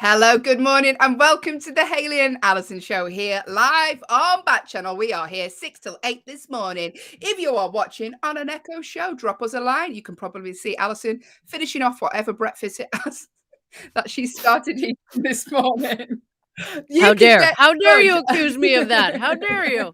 Hello, good morning, and welcome to the Hayley and Allyson show here live on Backchannel. We are here 6 till 8 this morning. If you are watching on an Echo show, drop us a line. You can probably see Allyson finishing off whatever breakfast it has that she started eating this morning. You How can dare? get How dare good. you accuse me of that? How dare you?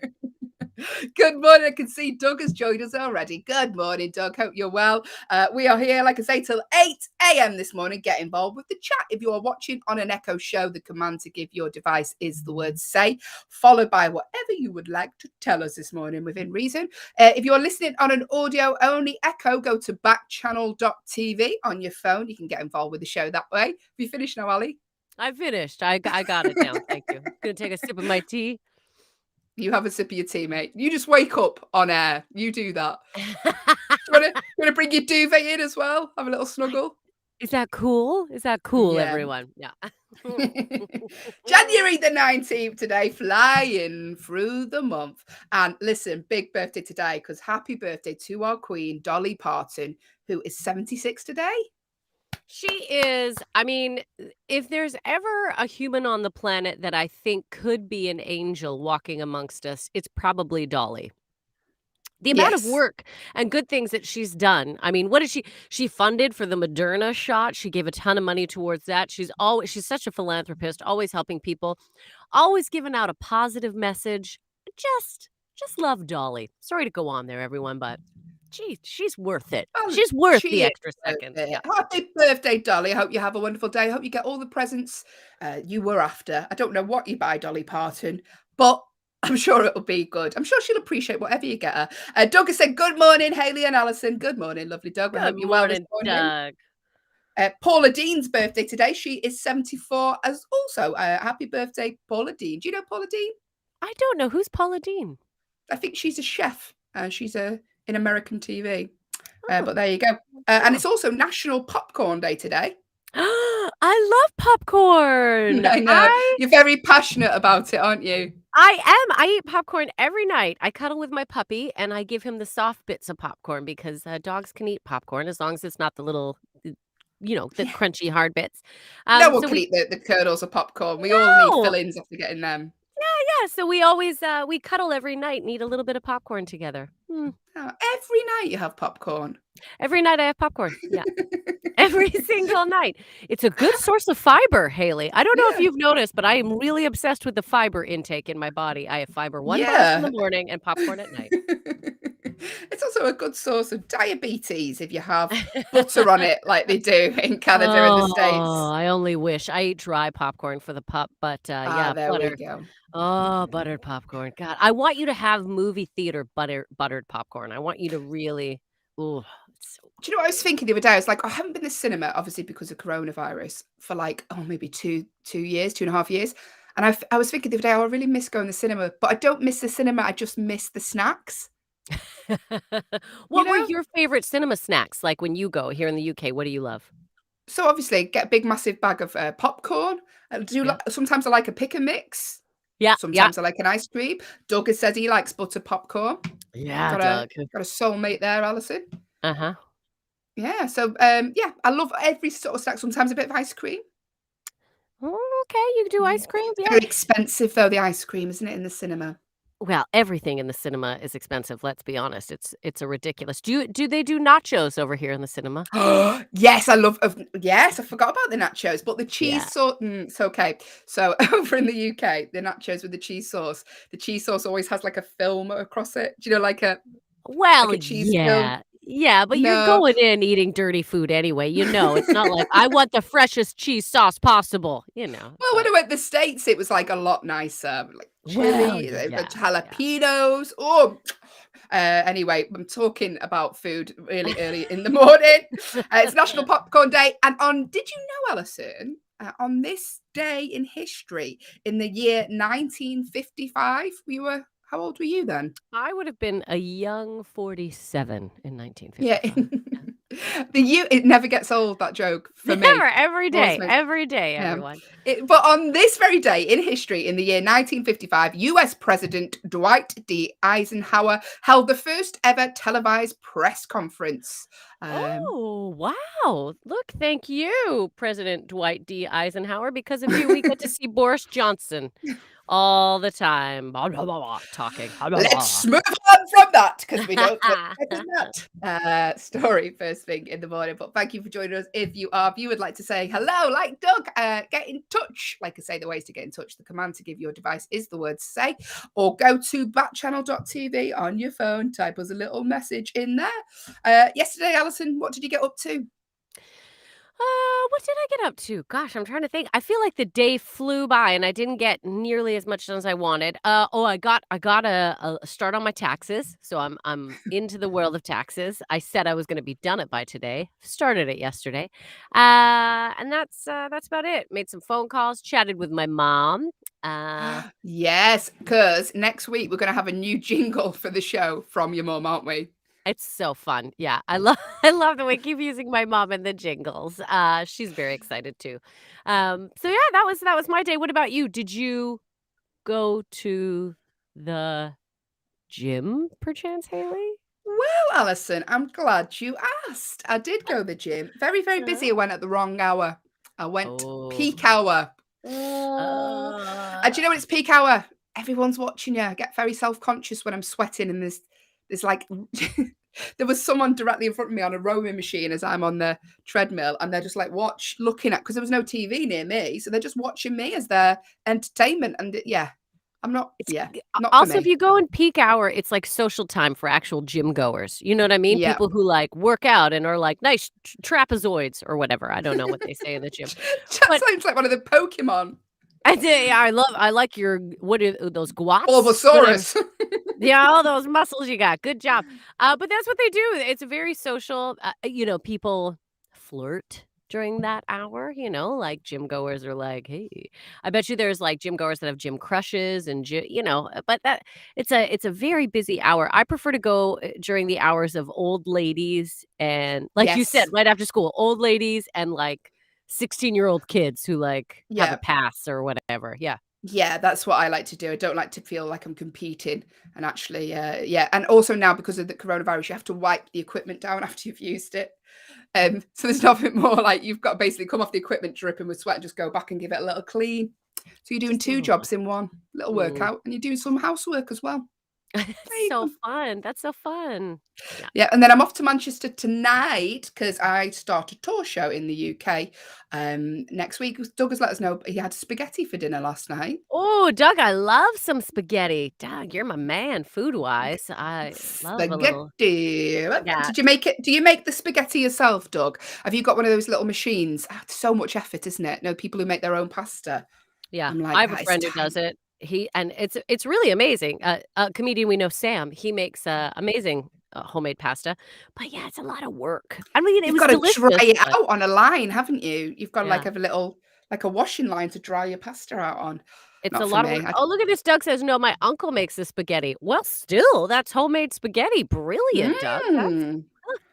Good morning. I can see Doug has joined us already. Good morning, Doug. Hope you're well. We are here, like I say, till 8 a.m. this morning. Get involved with the chat. If you are watching on an Echo show, the command to give your device is the word say, followed by whatever you would like to tell us this morning within reason. If you're listening on an audio only Echo, go to backchannel.tv on your phone. You can get involved with the show that way. Have you finished now, Ali? I finished. I got it down. Thank you. Gonna take a sip of my tea. You have a sip of your tea, mate. You just wake up on air. You do that. You wanna bring your duvet in as well? Have a little snuggle? Is that cool? Is that cool, Yeah. everyone? Yeah. January the 19th today, flying through the month. And listen, big birthday today, because happy birthday to our queen, Dolly Parton, who is 76 today. She is, if there's ever a human on the planet that I think could be an angel walking amongst us, it's probably Dolly. The amount of Yes. work and good things that she's done. I mean, what is she funded for the Moderna shot. She gave a ton of money towards that. She's such a philanthropist, always helping people, always giving out a positive message. Just love Dolly. Sorry to go on there, everyone, but she's worth it. Oh, She's worth she the is extra worth second. it. Yeah. Happy birthday, Dolly. I hope you have a wonderful day. I hope you get all the presents you were after. I don't know what you buy Dolly Parton, but I'm sure it'll be good. I'm sure she'll appreciate whatever you get her. Doug has said, good morning, Hayley and Allyson. Good morning, lovely Doug. I hope Good you're well this morning, morning. Doug. Paula Dean's birthday today. She is 74 as also. Happy birthday, Paula Dean. Do you know Paula Dean? I don't know who's Paula Dean. I think she's a chef. She's in American TV. Oh, But there you go. And oh. it's also National Popcorn Day today. I love popcorn. I know. You're very passionate about it, aren't you? I am. I eat popcorn every night. I cuddle with my puppy, and I give him the soft bits of popcorn because dogs can eat popcorn as long as it's not the little, the Yeah. crunchy hard bits. No one So can we eat the kernels of popcorn. We all need no, fillings after getting them. yeah. So we always we cuddle every night and eat a little bit of popcorn together. Oh, every night you have popcorn. Every night I have popcorn. Yeah. Every single night. It's a good source of fiber, Haley. I don't know if Yeah. you've noticed, but I am really obsessed with the fiber intake in my body. I have fiber 1 bars in Yeah. the morning and popcorn at night. It's also a good source of diabetes if you have butter on it like they do in Canada and the Oh, States. I only wish. I eat dry popcorn for the pup, but, Ah, yeah, there we butter. go. Oh, buttered popcorn. God, I want you to have movie theater buttered popcorn. I want you to really ooh, it's so Do you know what I was thinking the other day? I was like, I haven't been to cinema, obviously because of coronavirus, for like, oh, maybe two years, 2.5 years. And I was thinking the other day, oh, I really miss going to the cinema, but I don't miss the cinema. I just miss the snacks, you What were know? your favorite cinema snacks, like, when you go here in the UK? What do you love? So obviously, get a big, massive bag of popcorn. Yeah. Sometimes I like a pick and mix. Yeah, yeah. Sometimes I like an ice cream. Doug has said he likes butter popcorn. Yeah, Got a Doug. got a soulmate there, Alison. Uh-huh. Yeah. So yeah, I love every sort of snack. Sometimes a bit of ice cream. Oh, okay, you can do Yeah. ice cream, It's yeah. very expensive though, the ice cream, isn't it, in the cinema? Well, everything in the cinema is expensive, let's be honest. It's a ridiculous. Do they do nachos over here in the cinema? Yes, I love yes, I forgot about the nachos, but the Yeah. cheese sauce it's okay. So over in the UK, the nachos with the cheese sauce always has like a film across it. Do you know, like Well, a cheese film? yeah. Yeah, but you're No. going in eating dirty food anyway, it's not like, "I want the freshest cheese sauce possible," Well, when but I went to the States, it was, like, a lot nicer, like well, chili, they've got yeah, yeah. jalapenos. Oh, anyway, I'm talking about food really early in the morning. It's National Popcorn Day, and did you know, Alison, on this day in history, in the year 1955, how old were you then? I would have been a young 47 in Yeah. 1955. Yeah. It never gets old, that joke, for me. Never, every Always day, makes every day, yeah. everyone. But on this very day in history, in the year 1955, US President Dwight D. Eisenhower held the first ever televised press conference. Oh, wow. Look, thank you, President Dwight D. Eisenhower. Because of you, we get to see Boris Johnson all the time. Blah, blah, blah, blah, talking. Blah, blah, Let's blah. move on from that because we don't want to get in that story first thing in the morning. But thank you for joining us. If you would like to say hello, like Doug, get in touch. Like I say, the ways to get in touch, the command to give your device is the word say, or go to backchannel.tv on your phone, type us a little message in there. Yesterday, Allyson, what did you get up to? What did I get up to? Gosh, I'm trying to think. I feel like the day flew by and I didn't get nearly as much done as I wanted. I got a start on my taxes, so I'm into the world of taxes. I said I was going to be done it by today. Started it yesterday, and that's about it. Made some phone calls, chatted with my mom. Yes, because next week we're going to have a new jingle for the show from your mum, aren't we? It's so fun. Yeah, I love I love that we keep using my mom in the jingles. She's very excited too. So yeah, that was my day. What about you? Did you go to the gym perchance, Hayley? Well, Allyson, I'm glad you asked. I did go to the gym. Very, very busy. I went at the wrong hour. I went peak hour. And do you know when it's peak hour? Everyone's watching you. I get very self-conscious when I'm sweating and there's like there was someone directly in front of me on a rowing machine as I'm on the treadmill, and they're just like looking at because there was no TV near me, so they're just watching me as their entertainment. And I'm not. Not for Also, me. if you go in peak hour, it's like social time for actual gym goers. You know what I mean? Yeah. People who like work out and are like nice trapezoids or whatever. I don't know what they say in the gym. That But sounds like one of the Pokemon. I like your what are those squats? Bulbasaurus. Yeah, all those muscles you got. Good job. But that's what they do. It's very social. People flirt during that hour, like gym goers are like, hey, I bet you there's like gym goers that have gym crushes and but that it's a very busy hour. I prefer to go during the hours of old ladies and like you said, Yes. right after school, old ladies and like 16-year-old kids who like have a Yeah. pass or whatever. Yeah. Yeah, that's what I like to do. I don't like to feel like I'm competing. And actually, and also now because of the coronavirus, you have to wipe the equipment down after you've used it. So there's nothing more like you've got to basically come off the equipment dripping with sweat and just go back and give it a little clean. So you're doing two jobs in one little workout, and you're doing some housework as well. That's so fun. That's so fun. Yeah, and then I'm off to Manchester tonight because I start a tour show in the UK next week. Doug has let us know he had spaghetti for dinner last night. Oh, Doug, I love some spaghetti. Doug, you're my man food-wise. I love a little Spaghetti. yeah. Did you make it? Do you make the spaghetti yourself, Doug? Have you got one of those little machines? It's so much effort, isn't it? No, people who make their own pasta. Yeah, I'm like, I have a that is friend who time. does it. It's really amazing. A comedian we know, Sam, he makes amazing homemade pasta. But yeah, it's a lot of work. I mean, it You've was got to dry delicious, it but out on a line, haven't you? You've got to like yeah, have a little like a washing line to dry your pasta out on. it's a Not for lot of me. work. Oh, look at this. Doug says, no, my uncle makes the spaghetti. Well, still, that's homemade spaghetti. Brilliant, Doug. Mm. That's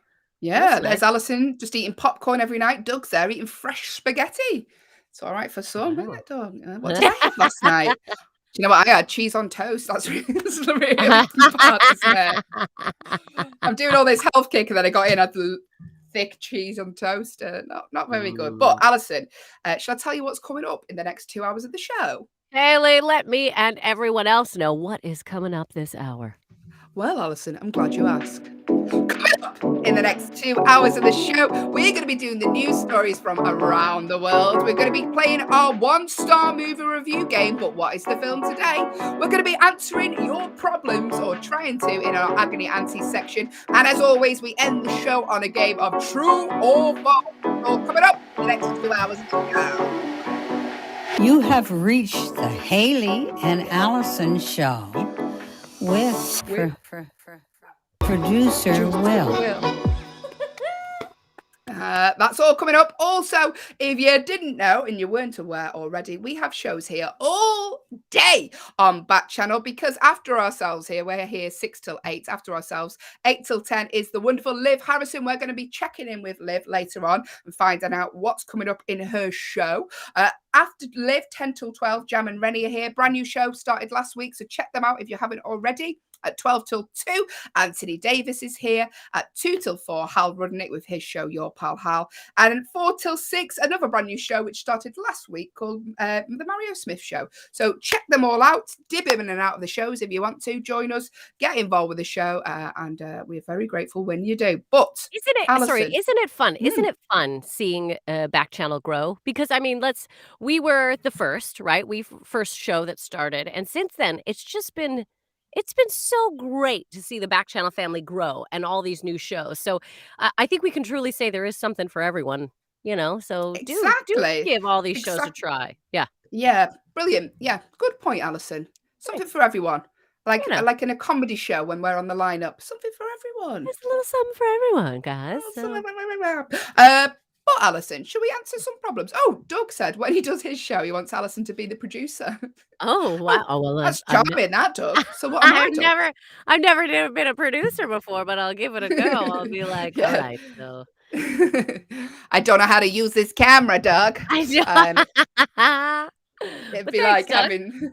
Yeah, nice. there's Allyson just eating popcorn every night. Doug's there eating fresh spaghetti. It's all right for some, isn't Wow. it, Doug? What did I have last night? Do you know what I had? Cheese on toast. That's that's the really bad, isn't it? I'm doing all this health kick, and then I got in, had the thick cheese on toast. Not very good. But Mm. Allyson, shall I tell you what's coming up in the next 2 hours of the show? Hayley, let me and everyone else know what is coming up this hour. Well, Allyson, I'm glad you asked. Coming up in the next 2 hours of the show, we're going to be doing the news stories from around the world. We're going to be playing our one-star movie review game, but what is the film today? We're going to be answering your problems, or trying to, in our Agony Auntie section. And as always, we end the show on a game of true or false. All coming up in the next 2 hours of the show. You have reached the Hayley and Allyson show with producer Will. That's all coming up. Also, if you didn't know and you weren't aware already, we have shows here all day on Backchannel because after ourselves here, we're here 6 till 8. After ourselves, 8 till 10 is the wonderful Liv Harrison. We're going to be checking in with Liv later on and finding out what's coming up in her show. After Liv, 10 till 12, Jam and Rennie are here. Brand new show started last week, so check them out if you haven't already. At 12 till 2, Anthony Davis is here. At 2 till 4, Hal Rudnick with his show, Your Pal Hal. And at 4 till 6, another brand new show which started last week called The Mario Smith Show. So check them all out. Dip in and out of the shows if you want to. Join us. Get involved with the show. And we're very grateful when you do. But isn't it fun? Isn't it fun seeing Backchannel grow? Because, I mean, we were the first, right? First show that started. And since then, it's been so great to see the Backchannel family grow and all these new shows. So I think we can truly say there is something for everyone, so do give all these shows a try. Yeah, brilliant. Yeah, good point, Allyson. Something for everyone. Like in a comedy show when we're on the lineup. Something for everyone. There's a little something for everyone, guys. But Allyson, should we answer some problems? Oh, Doug said when he does his show, he wants Allyson to be the producer. Oh, wow. Oh, well, that's charming, that, Doug. So what am I, Doug? I've never been a producer before, but I'll give it a go. I'll be like, all right, so. I don't know how to use this camera, Doug. It'd be thanks, like having.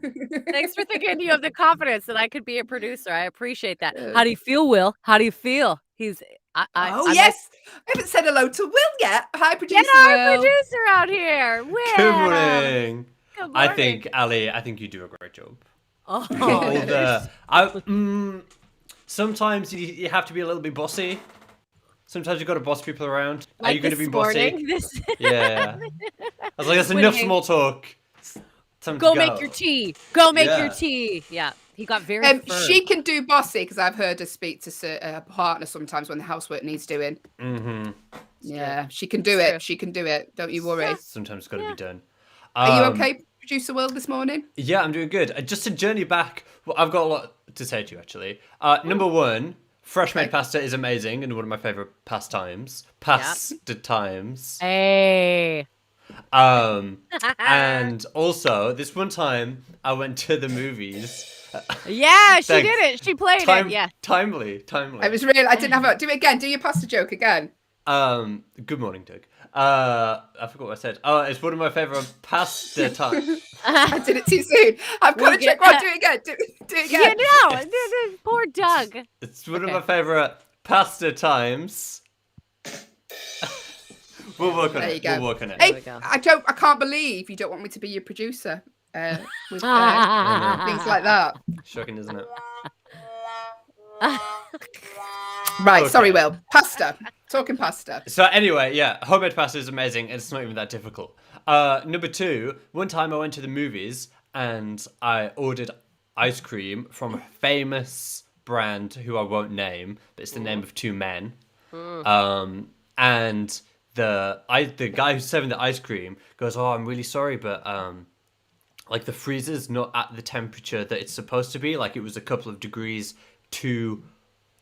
Thanks for thinking you have the confidence that I could be a producer. I appreciate that. How do you feel, Will? How do you feel? Yes. I haven't said hello to Will yet. Hi, producer. Get our producer out here. Will. Good morning. Good morning. I think, Ali, you do a great job. Sometimes you have to be a little bit bossy. Sometimes you've got to boss people around. Like are you going to be bossy? Yeah. I was like, that's enough small talk. Go make your tea. Go make your tea. Yeah. He got very firm. She can do bossy because I've heard her speak to her partner sometimes when the housework needs doing. Mm-hmm. Yeah, she can do it. She can do it. Don't you worry. Sometimes it's got to be done. Are you okay, Producer Will, this morning? Yeah, I'm doing good. Just to journey back, I've got a lot to say to you, actually. Number one, fresh made pasta is amazing and one of my favorite pastimes. Times. Hey. And also, this one time, I went to the movies. Yeah, she did it. She played it. Yeah. Timely. I was really. I didn't have a. Do it again. Do your pasta joke again. Good morning, Doug. I forgot what I said. Oh, it's one of my favorite pasta times. I did it too soon. I've got to check. Right, do it again. Do it again. No, poor Doug. It's one of my favorite pasta times. We'll work on it. We'll work on it. Hey, I can't believe you don't want me to be your producer. With things like that. Shocking, isn't it? Right, sorry, Will. Pasta. Talking pasta. So anyway, homemade pasta is amazing, and it's not even that difficult. Number two, one time I went to the movies and I ordered ice cream from a famous brand who I won't name, but it's the name of two men. And the guy who's serving the ice cream goes, "Oh, I'm really sorry, but like the freezer's not at the temperature that it's supposed to be. Like it was a couple of degrees too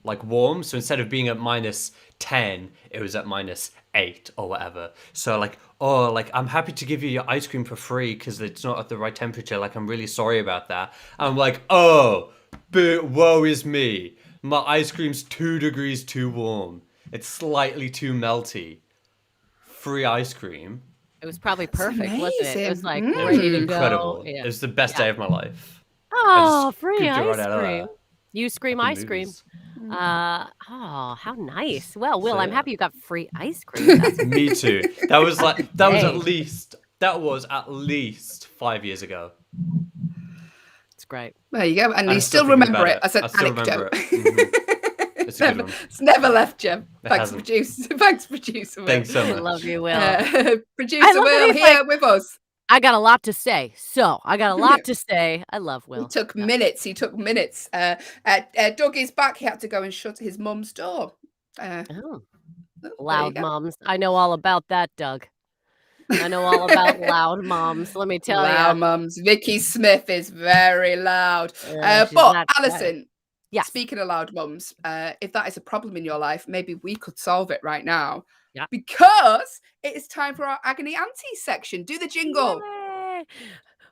like warm. So instead of being at -10, it was at -8 or whatever. So like, I'm happy to give you your ice cream for free because it's not at the right temperature. Like I'm really sorry about that." I'm like, "Oh, but woe is me. My ice cream's 2 degrees too warm. It's slightly too melty. Free ice cream." It was probably perfect, wasn't it? It was like ready to incredible. Go. Yeah. It was the best day of my life. Oh, free ice cream. You scream ice cream. How nice. Well, Will, I'm happy you got free ice cream. Me too. That was at least 5 years ago. It's great. There you go. And you still remember it as an anecdote. It's a good one. It's never left you. Thanks, producer. Will. Thanks so much. I love you, Will. Producer Will here with us. I got a lot to say. I love Will. He took minutes. Doug is back. He had to go and shut his mum's door. Loud moms. I know all about that, Doug. I know all about loud moms. Let me tell you. Loud moms. Vicky Smith is very loud. But Allyson, Yes. Speaking of loud mums, if that is a problem in your life, maybe we could solve it right now Yeah. because it is time for our Agony Aunties section. Do the jingle. Yay!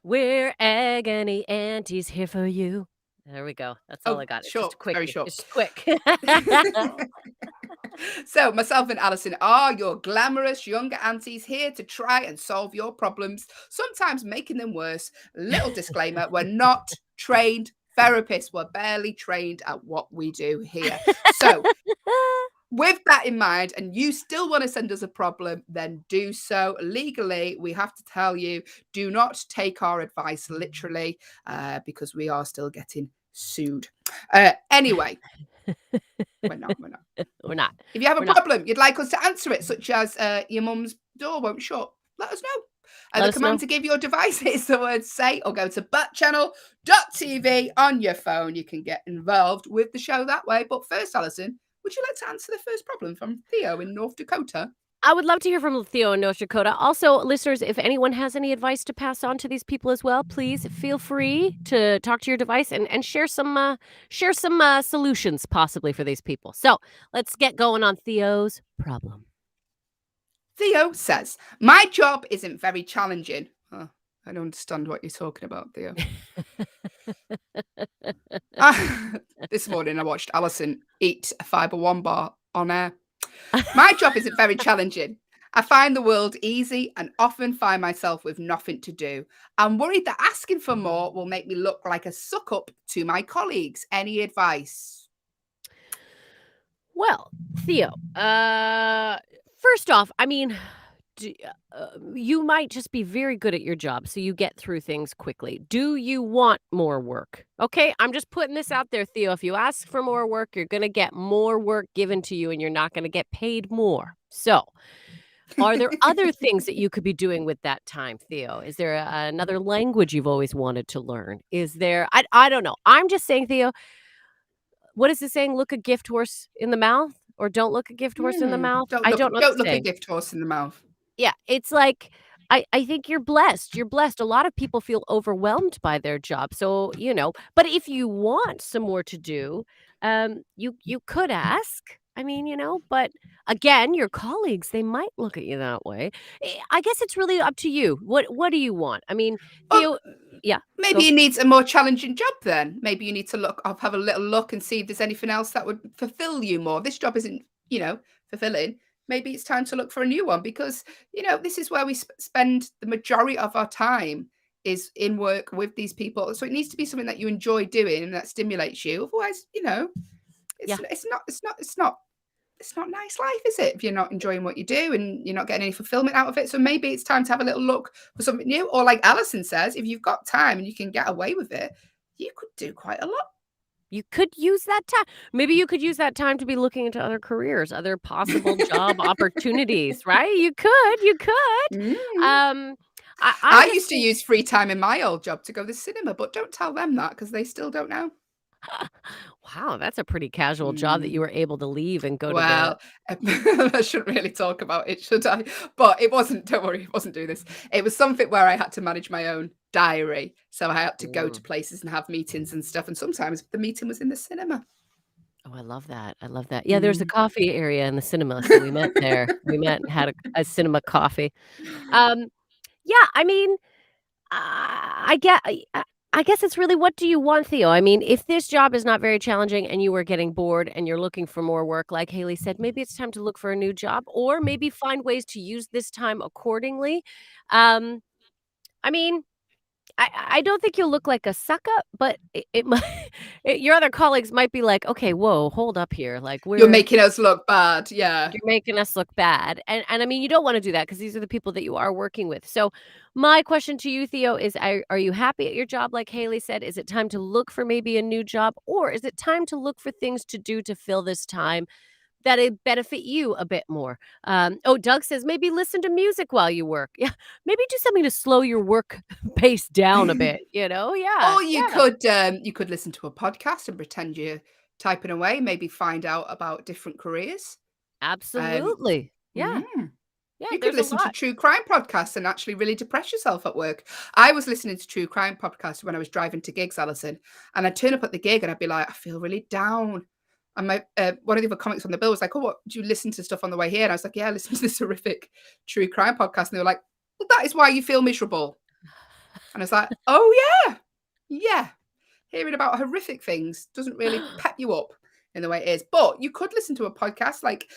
We're agony aunties here for you. There we go. That's all Oh, I got. It's just short, a very quickie. short. It's just quick. So, myself and Alison are your glamorous younger aunties here to try and solve your problems, sometimes making them worse. Little disclaimer, we're not trained therapists. We're barely trained at what we do here. So, with that in mind, and you still want to send us a problem, then do so. Legally, we have to tell you, do not take our advice literally, because we are still getting sued. Anyway, we're not. We're not. If you have a We're not. problem, you'd like us to answer it, such as your mum's door won't shut, let us know. Let The us command know. to give your device is the word say, or go to backchannel.tv on your phone. You can get involved with the show that way. But first, Alison, would you like to answer the first problem from Theo in North Dakota? I would love to hear from Theo in North Dakota. Also, listeners, if anyone has any advice to pass on to these people as well, please feel free to talk to your device and share some solutions possibly for these people. So let's get going on Theo's problem. Theo says, my job isn't very challenging. I don't understand what you're talking about, Theo. This morning I watched Alison eat a Fiber One bar on air. My job isn't very challenging. I find the world easy and often find myself with nothing to do. I'm worried that asking for more will make me look like a suck up to my colleagues. Any advice? Well, Theo, first off, I mean, you might just be very good at your job, so you get through things quickly. Do you want more work? Okay, I'm just putting this out there, Theo. If you ask for more work, you're going to get more work given to you and you're not going to get paid more. So, are there other things that you could be doing with that time, Theo? Is there another language you've always wanted to learn? Is there, I don't know. I'm just saying, Theo, what is the saying? Look a gift horse in the mouth or don't look a gift horse in the mouth? I don't know Don't the look a saying. gift horse in the mouth. Yeah, it's like I think you're blessed. You're blessed. A lot of people feel overwhelmed by their job. So, but if you want some more to do, you could ask. I mean, but again, your colleagues, they might look at you that way. I guess it's really up to you. What do you want? I mean, Well, Theo, yeah. maybe Go. he needs a more challenging job then. Maybe you need to have a little look and see if there's anything else that would fulfill you more. This job isn't, fulfilling. Maybe it's time to look for a new one because, this is where we spend the majority of our time is in work with these people. So it needs to be something that you enjoy doing and that stimulates you. Otherwise, Yeah. it's not nice life, is it? If you're not enjoying what you do and you're not getting any fulfillment out of it. So maybe it's time to have a little look for something new. Or like Alison says, if you've got time and you can get away with it, you could do quite a lot. You could use that time. Maybe you could use that time to be looking into other careers, other possible job opportunities, right? You could. Mm. I just used to use free time in my old job to go to the cinema, but don't tell them that because they still don't know. Wow, that's a pretty casual job that you were able to leave and go to Well, I shouldn't really talk about it, should I? But it wasn't, don't worry, it wasn't doing this. It was something where I had to manage my own diary. So I had to go to places and have meetings and stuff. And sometimes the meeting was in the cinema. Oh, I love that. I love that. Yeah, there's a coffee area in the cinema, so we met there. We met and had a cinema coffee. Yeah, I mean, I guess it's really what do you want, Theo? I mean, if this job is not very challenging and you are getting bored and you're looking for more work, like Hayley said, maybe it's time to look for a new job or maybe find ways to use this time accordingly. I mean, I don't think you'll look like a suck up, but it might, your other colleagues might be like, okay, whoa, hold up here. Like You're making us look bad. Yeah. you're making us look bad. And I mean, you don't want to do that because these are the people that you are working with. So my question to you, Theo, is are you happy at your job? Like Hayley said, is it time to look for maybe a new job or is it time to look for things to do to fill this time that it benefit you a bit more? Doug says maybe listen to music while you work. Yeah, maybe do something to slow your work pace down a bit. Yeah. Or you could listen to a podcast and pretend you're typing away, maybe find out about different careers. Absolutely. Yeah. Yeah, You could there's a listen to lot. true crime podcasts and actually really depress yourself at work. I was listening to true crime podcasts when I was driving to gigs, Alison, and I'd turn up at the gig and I'd be like, I feel really down. And my one of the other comics on the bill was like, "Oh, what do you listen to stuff on the way here?" And I was like, "Yeah, I listen to this horrific true crime podcast." And they were like, "Well, that is why you feel miserable." And I was like, "Oh yeah, yeah." Hearing about horrific things doesn't really pep you up in the way it is. But you could listen to a podcast like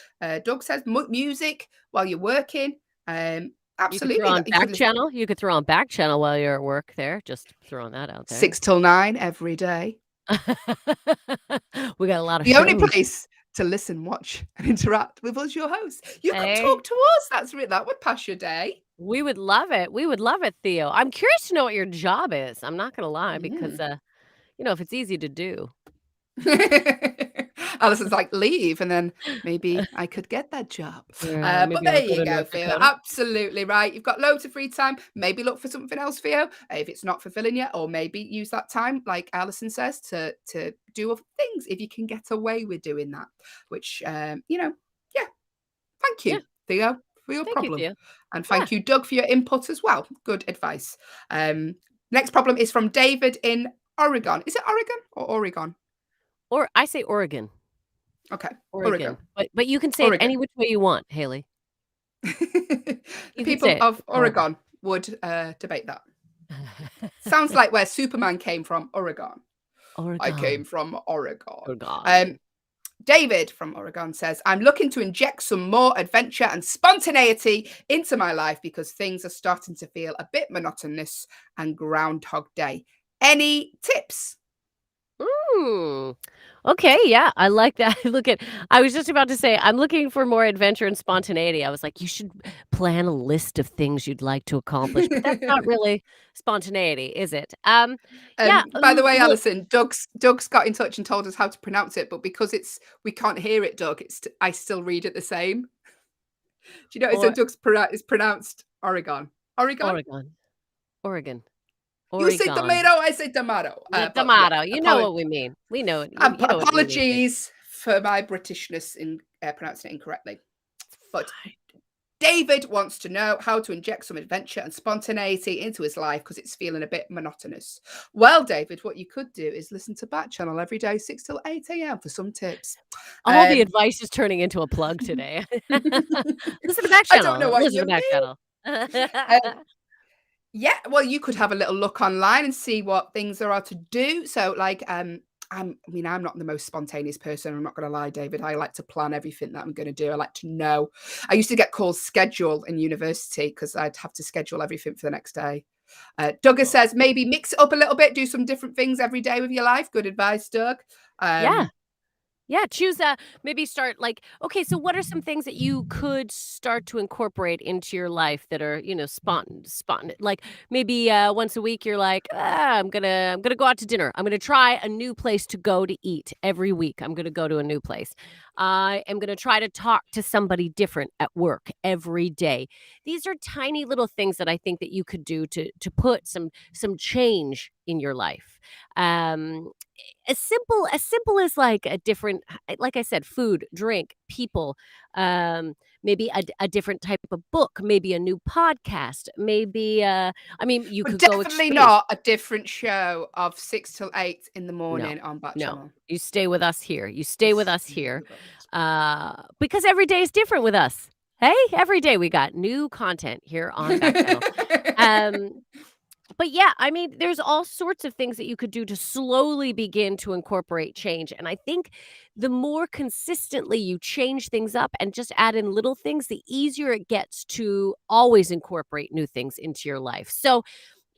Doug says, music while you're working. You could throw Absolutely, on that you could listen Backchannel. You could throw on Backchannel while you're at work there. Just throwing that out there. 6 till 9 every day. We got a lot of The only shows. place to listen, watch, and interact with us, your hosts. You could Hey, talk to us. That would pass your day. we would love it. We would love it, Theo. I'm curious to know what your job is. I'm not gonna lie because Mm. if it's easy to do. Alison's like, leave, and then maybe I could get that job. But Maybe there I'll go you to go, North Theo. Dakota. Absolutely right. You've got loads of free time. Maybe look for something else, Theo, if it's not fulfilling you, or maybe use that time, like Alison says, to do other things if you can get away with doing that. Which, yeah. Thank Yeah, you, Theo, for your thank you, problem, Theo. and Yeah. thank you, Doug, for your input as well. Good advice. Next problem is from David in Oregon. Is it Oregon or Oregon? Or I say Oregon. Okay, Oregon. Oregon. But you can say it any Oregon. which way you want, Haley. The You can people say it of however. Oregon would debate that. Sounds like where Superman came from, Oregon. I came Oregon. from Oregon. Oregon. David from Oregon says, I'm looking to inject some more adventure and spontaneity into my life because things are starting to feel a bit monotonous and Groundhog Day. Any tips? Mm. Okay, yeah, I like that. I was just about to say, I'm looking for more adventure and spontaneity. I was like, you should plan a list of things you'd like to accomplish, but that's not really spontaneity, is it? Yeah, By the way, well, Alison, Doug's got in touch and told us how to pronounce it, but because we can't hear it, Doug, I still read it the same. Do you notice or that is pronounced Oregon? Oregon? Oregon, Oregon, You say Oregon. tomato, I say tomato. The But yeah, tomato. You know what we mean. We know it. You know what we mean. apologies for my Britishness in pronouncing it incorrectly. But Fine. David wants to know how to inject some adventure and spontaneity into his life because it's feeling a bit monotonous. Well, David, what you could do is listen to Backchannel every day, 6 till 8 a.m. for some tips. All the advice is turning into a plug today. Listen to Back I don't Channel. know what Listen you to Back mean. Channel. Yeah, well, you could have a little look online and see what things there are to do. So, like, I'm not the most spontaneous person. I'm not going to lie, David. I like to plan everything that I'm going to do. I like to know. I used to get called schedule in university because I'd have to schedule everything for the next day. Douglas says maybe mix it up a little bit, do some different things every day with your life. Good advice, Doug. Yeah. Yeah, choose maybe start okay, so what are some things that you could start to incorporate into your life that are, spontaneous? Like maybe once a week you're like, I'm gonna go out to dinner. I'm gonna try a new place to go to eat every week. I'm gonna go to a new place. I am gonna try to talk to somebody different at work every day. These are tiny little things that I think that you could do to put some change in your life. Um as simple as like a different like I said, food, drink, people, maybe a different type of book, maybe a new podcast, maybe you But could go definitely extreme. not a different show of 6 till 8 in the No, morning on Back no. Channel. You stay with us here. You stay with us here. Because every day is different with us. Hey, every day we got new content here on Back Channel. But yeah, there's all sorts of things that you could do to slowly begin to incorporate change. And I think the more consistently you change things up and just add in little things, the easier it gets to always incorporate new things into your life. So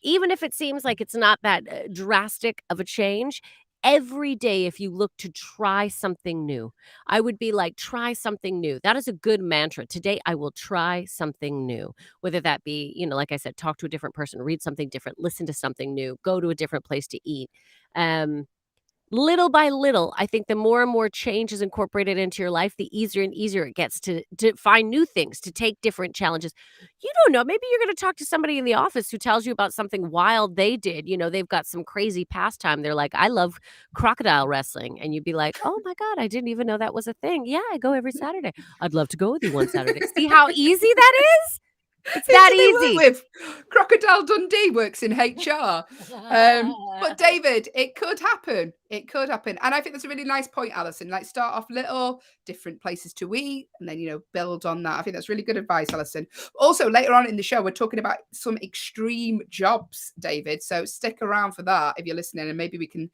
even if it seems like it's not that drastic of a change, every day, if you look to try something new, I would be like, try something new. That is a good mantra. Today, I will try something new, whether that be, like I said, talk to a different person, read something different, listen to something new, go to a different place to eat. Um, little by little, I think the more and more change is incorporated into your life, the easier and easier it gets to find new things, to take different challenges. You don't know, maybe you're gonna talk to somebody in the office who tells you about something wild they did. They've got some crazy pastime. They're like, "I love crocodile wrestling." And you'd be like, "Oh my god, I didn't even know that was a thing. Yeah, I go every Saturday. I'd love to go with you one Saturday." See how easy that is? It's Who that do they work easy. with? Crocodile Dundee works in HR. But David, it could happen. It could happen. And I think that's a really nice point, Alison. Like, start off little, different places to eat, and then, build on that. I think that's really good advice, Alison. Also, later on in the show, we're talking about some extreme jobs, David. So stick around for that if you're listening, and maybe we can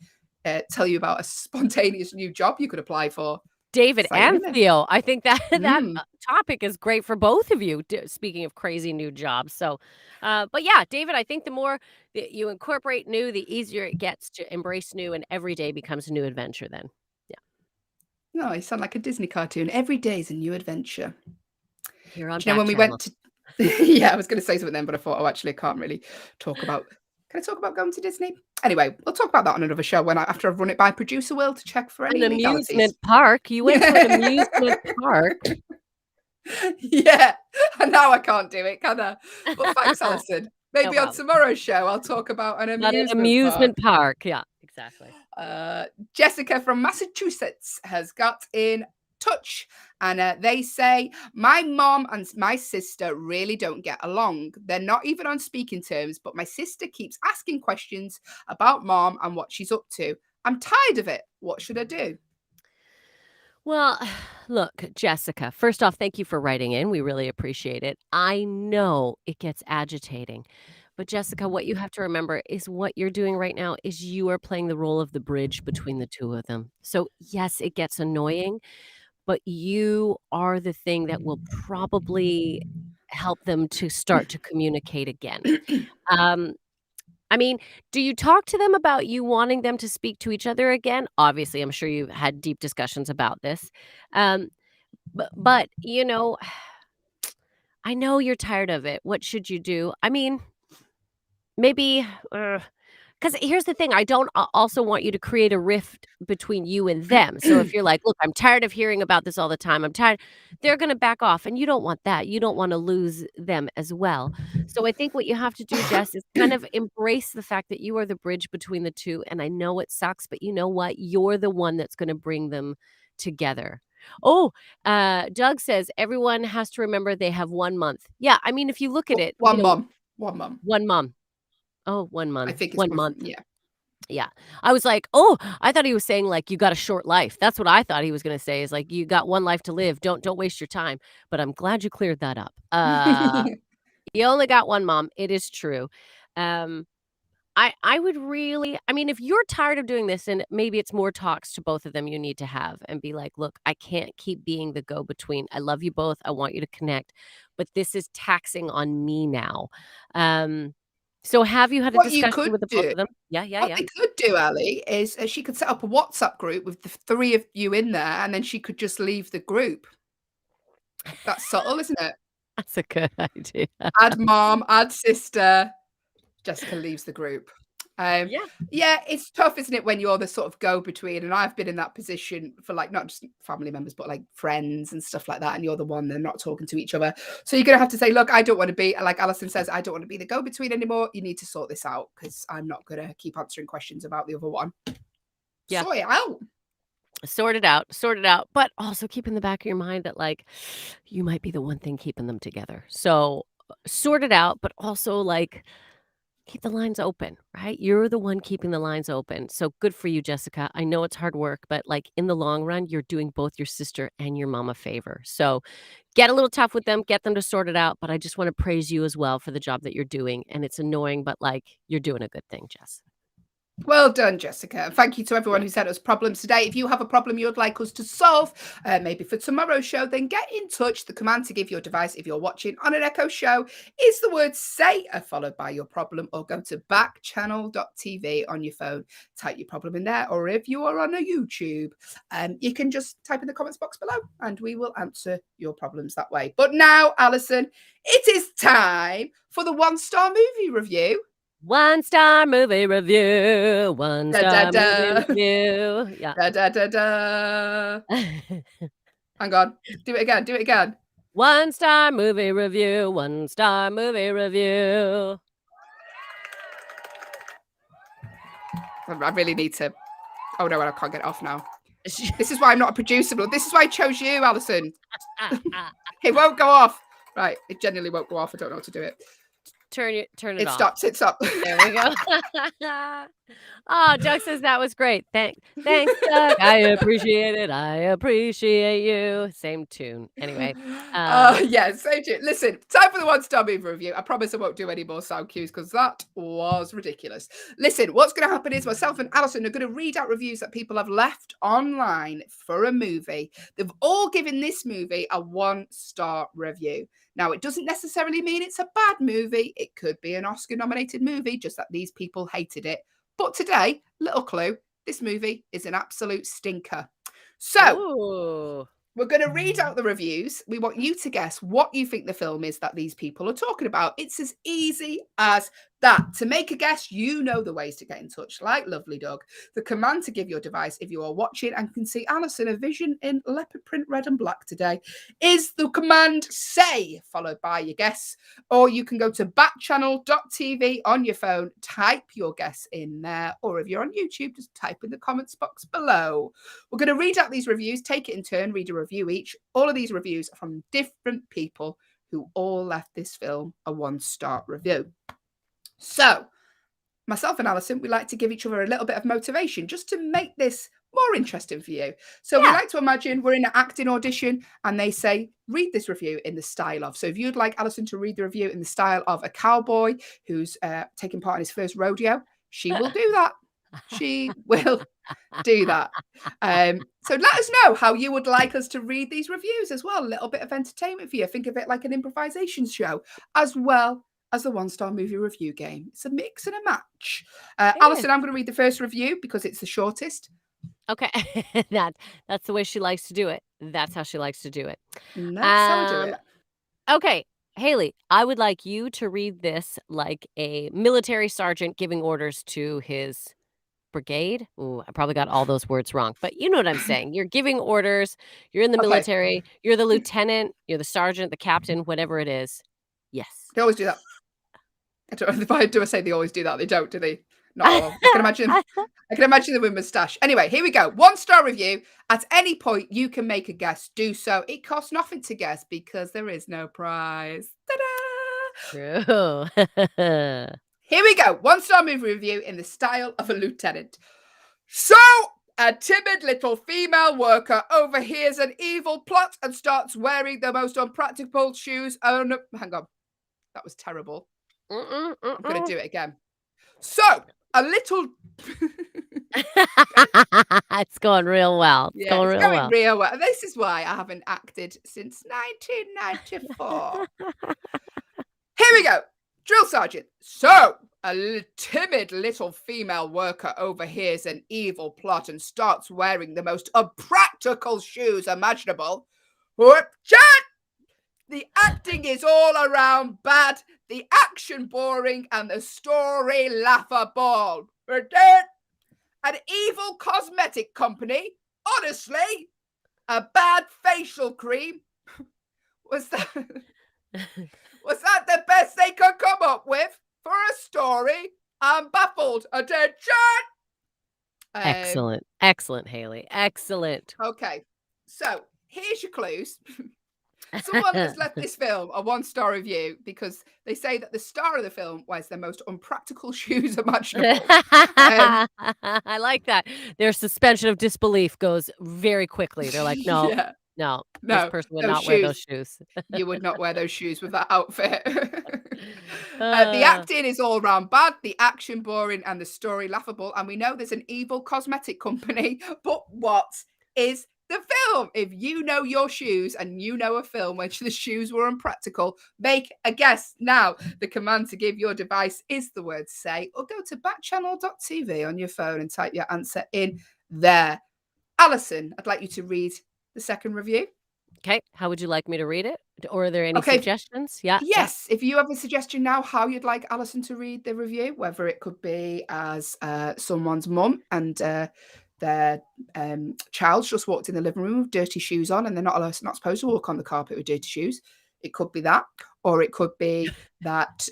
tell you about a spontaneous new job you could apply for. David Exciting, and isn't it? Theo, I think that Mm. topic is great for both of you, speaking of crazy new jobs. So, but yeah, David, I think the more that you incorporate new, the easier it gets to embrace new, and every day becomes a new adventure then. Yeah. No, you sound like a Disney cartoon. Every day is a new adventure. Here on Do you know when we Backchannel. went to yeah, I was going to say something then, but I thought, oh, actually, I can't really talk about. Can I talk about going to Disney? Anyway, we'll talk about that on another show after I've run it by producer Will to check for any An legalities. amusement park. You went to an amusement park. Yeah, and now I can't do it, can I? But thanks, Alison. No Maybe on problem. tomorrow's show, I'll talk about an Not an amusement park. amusement park. Yeah, exactly. Jessica from Massachusetts has got in touch, and they say, my mom and my sister really don't get along. They're not even on speaking terms, but my sister keeps asking questions about mom and what she's up to. I'm tired of it. What should I do? Well, look, Jessica, first off, thank you for writing in. We really appreciate it. I know it gets agitating. But Jessica, what you have to remember is what you're doing right now is you are playing the role of the bridge between the two of them. So, yes, it gets annoying, but you are the thing that will probably help them to start to communicate again. Um, I mean, do you talk to them about you wanting them to speak to each other again? Obviously, I'm sure you've had deep discussions about this. Um, but I know you're tired of it. What should you do? I mean, maybe, because here's the thing, I don't also want you to create a rift between you and them. So if you're like, "Look, I'm tired of hearing about this all the time. I'm tired," they're gonna back off, and you don't want that. You don't wanna lose them as well. So I think what you have to do, Jess, is kind of embrace the fact that you are the bridge between the 2, and I know it sucks, but you know what? You're the one that's gonna bring them together. Oh, Doug says, "Everyone has to remember they have 1 month." Yeah, I mean, if you look at it, One mom. One mom. 1 mom. Oh, 1 I month. think it's 1 one. month. Yeah. Yeah. I was like, "Oh," I thought he was saying, like, "You got a short life." That's what I thought he was gonna say is, like, "You got 1 life to live. Don't waste your time." But I'm glad you cleared that up. You only got 1 mom. It is true. Um, I would really, I mean, if you're tired of doing this, and maybe it's more talks to both of them you need to have and be like, "Look, I can't keep being the go-between. I love you both. I want you to connect, but this is taxing on me now." Um, so have you had a What you discussion could with the both do of them? Yeah, yeah, What yeah. they could do, Ali, is she could set up a WhatsApp group with the 3 of you in there, and then she could just leave the group. That's subtle, isn't it? That's a good idea. Add mom, add sister. Jessica leaves the group. Um, Yeah. yeah, it's tough, isn't it, when you're the sort of go-between, and I've been in that position for, like, not just family members, but, like, friends and stuff like that, and you're the one they're not talking to each other. So you're gonna have to say, "Look, I don't wanna be," like Alison says, "I don't wanna be the go-between anymore. You need to sort this out because I'm not gonna keep answering questions about the other one." Yeah. Sort it out. Sort it out, but also keep in the back of your mind that, like, you might be the one thing keeping them together. So, sort it out, but also, like, keep the lines open, right? You're the one keeping the lines open. So good for you, Jessica. I know it's hard work, but, like, in the long run, you're doing both your sister and your mom a favor. So, get a little tough with them, get them to sort it out, but I just wanna praise you as well for the job that you're doing, and it's annoying, but, like, you're doing a good thing, Jess. Well done, Jessica. And thank you to everyone who sent us problems today. If you have a problem you'd like us to solve, maybe for tomorrow's show, then get in touch. The command to give your device, if you're watching on an Echo show, is the word say, followed by your problem, or go to backchannel.tv on your phone. Type your problem in there, or if you are on a YouTube, you can just type in the comments box below and we will answer your problems that way. But now, Alison, it is time for the 1-star movie review 1-star movie review. Da, 1-star da, movie da. review. Yeah. Da, da, da, da. Hang on. Do it again. Do it again. 1-star movie review. 1-star movie review. I really need to. Oh no, I can't get it off now. This is why I'm not a producer. This is why I chose you, Allyson. It won't go off. Right, it genuinely won't go off. I don't know how to do it. Turn it It off. stops. It stops. There we go. Oh, Doug says that was great. Thanks, Doug. I appreciate it. I appreciate you. Same tune. Anyway. Yeah, same tune. Listen, time for the 1-star movie review. I promise I won't do any more sound cues because that was ridiculous. Listen, what's going to happen is myself and Allyson are going to read out reviews that people have left online for a movie. They've all given this movie a 1-star review. Now, it doesn't necessarily mean it's a bad movie. It could be an Oscar-nominated movie, just that these people hated it. But today, little clue, this movie is an absolute stinker. So, we're going to read out the reviews. We want you to guess what you think the film is that these people are talking about. It's as easy as that. To make a guess, you know the ways to get in touch, like lovely Doug. The command to give your device if you are watching and can see Allyson a vision in leopard print red and black today is the command say, followed by your guess. Or you can go to backchannel.tv on your phone, type your guess in there. Or if you're on YouTube, just type in the comments box below. We're going to read out these reviews, take it in turn, read a review each. All of these reviews are from different people who all left this film a 1-star review. So, myself and Allyson, we like to give each other a little bit of motivation just to make this more interesting for you. So we like to imagine we're in an acting audition and they say, read this review in the style of. So if you'd like Allyson to read the review in the style of a cowboy who's taking part in his first rodeo, she will do that. She will do that. So let us know how you would like us to read these reviews as well. A little bit of entertainment for you. Think of it like an improvisation show as well as the 1-star movie review game. It's a mix and a match. Allyson, I'm going to read the first review because it's the shortest. Okay. That's the way she likes to do it. That's how she likes to do it. That's how I do it. Okay. Hayley, I would like you to read this like a military sergeant giving orders to his brigade. Ooh, I probably got all those words wrong, but you know what I'm saying. You're giving orders. You're in the military. You're the lieutenant. You're the sergeant, the captain, whatever it is. Yes. They always do that. I don't know if I say they always do that. They don't, do they? Not all. I can imagine them with moustache. Anyway, here we go. 1-star review. At any point, you can make a guess. Do so. It costs nothing to guess because there is no prize. Ta-da! True. Here we go. 1-star movie review in the style of a lieutenant. So, a timid little female worker overhears an evil plot and starts wearing the most unpractical shoes. Hang on. That was terrible. I'm going to do it again. So, a little... It's going real well. It's going real well. This is why I haven't acted since 1994. Here we go. Drill sergeant. So, a timid little female worker overhears an evil plot and starts wearing the most unpractical shoes imaginable. The acting is all around bad, the action boring, and the story laughable. An evil cosmetic company? Honestly? A bad facial cream? Was that the best they could come up with for a story? I'm baffled. Attention! Excellent, Hayley. Excellent. Okay, so here's your clues. Someone has left this film a 1-star review because they say that the star of the film wears the most unpractical shoes imaginable. I like that. Their suspension of disbelief goes very quickly. They're like, no, this person would not wear those shoes. You would not wear those shoes with that outfit. The acting is all round bad, the action boring, and the story laughable. And we know there's an evil cosmetic company, but what is the film? If you know your shoes and you know a film where the shoes were unpractical, make a guess now. The command to give your device is the word say, or go to backchannel.tv on your phone and type your answer in there. Allyson, I'd like you to read the second review. Okay. How would you like me to read it? Or are there any Okay. suggestions? Yeah. Yes, if you have a suggestion now how you'd like Alison to read the review, whether it could be as someone's mum and their child's just walked in the living room with dirty shoes on and they're not supposed to walk on the carpet with dirty shoes. It could be that, or it could be that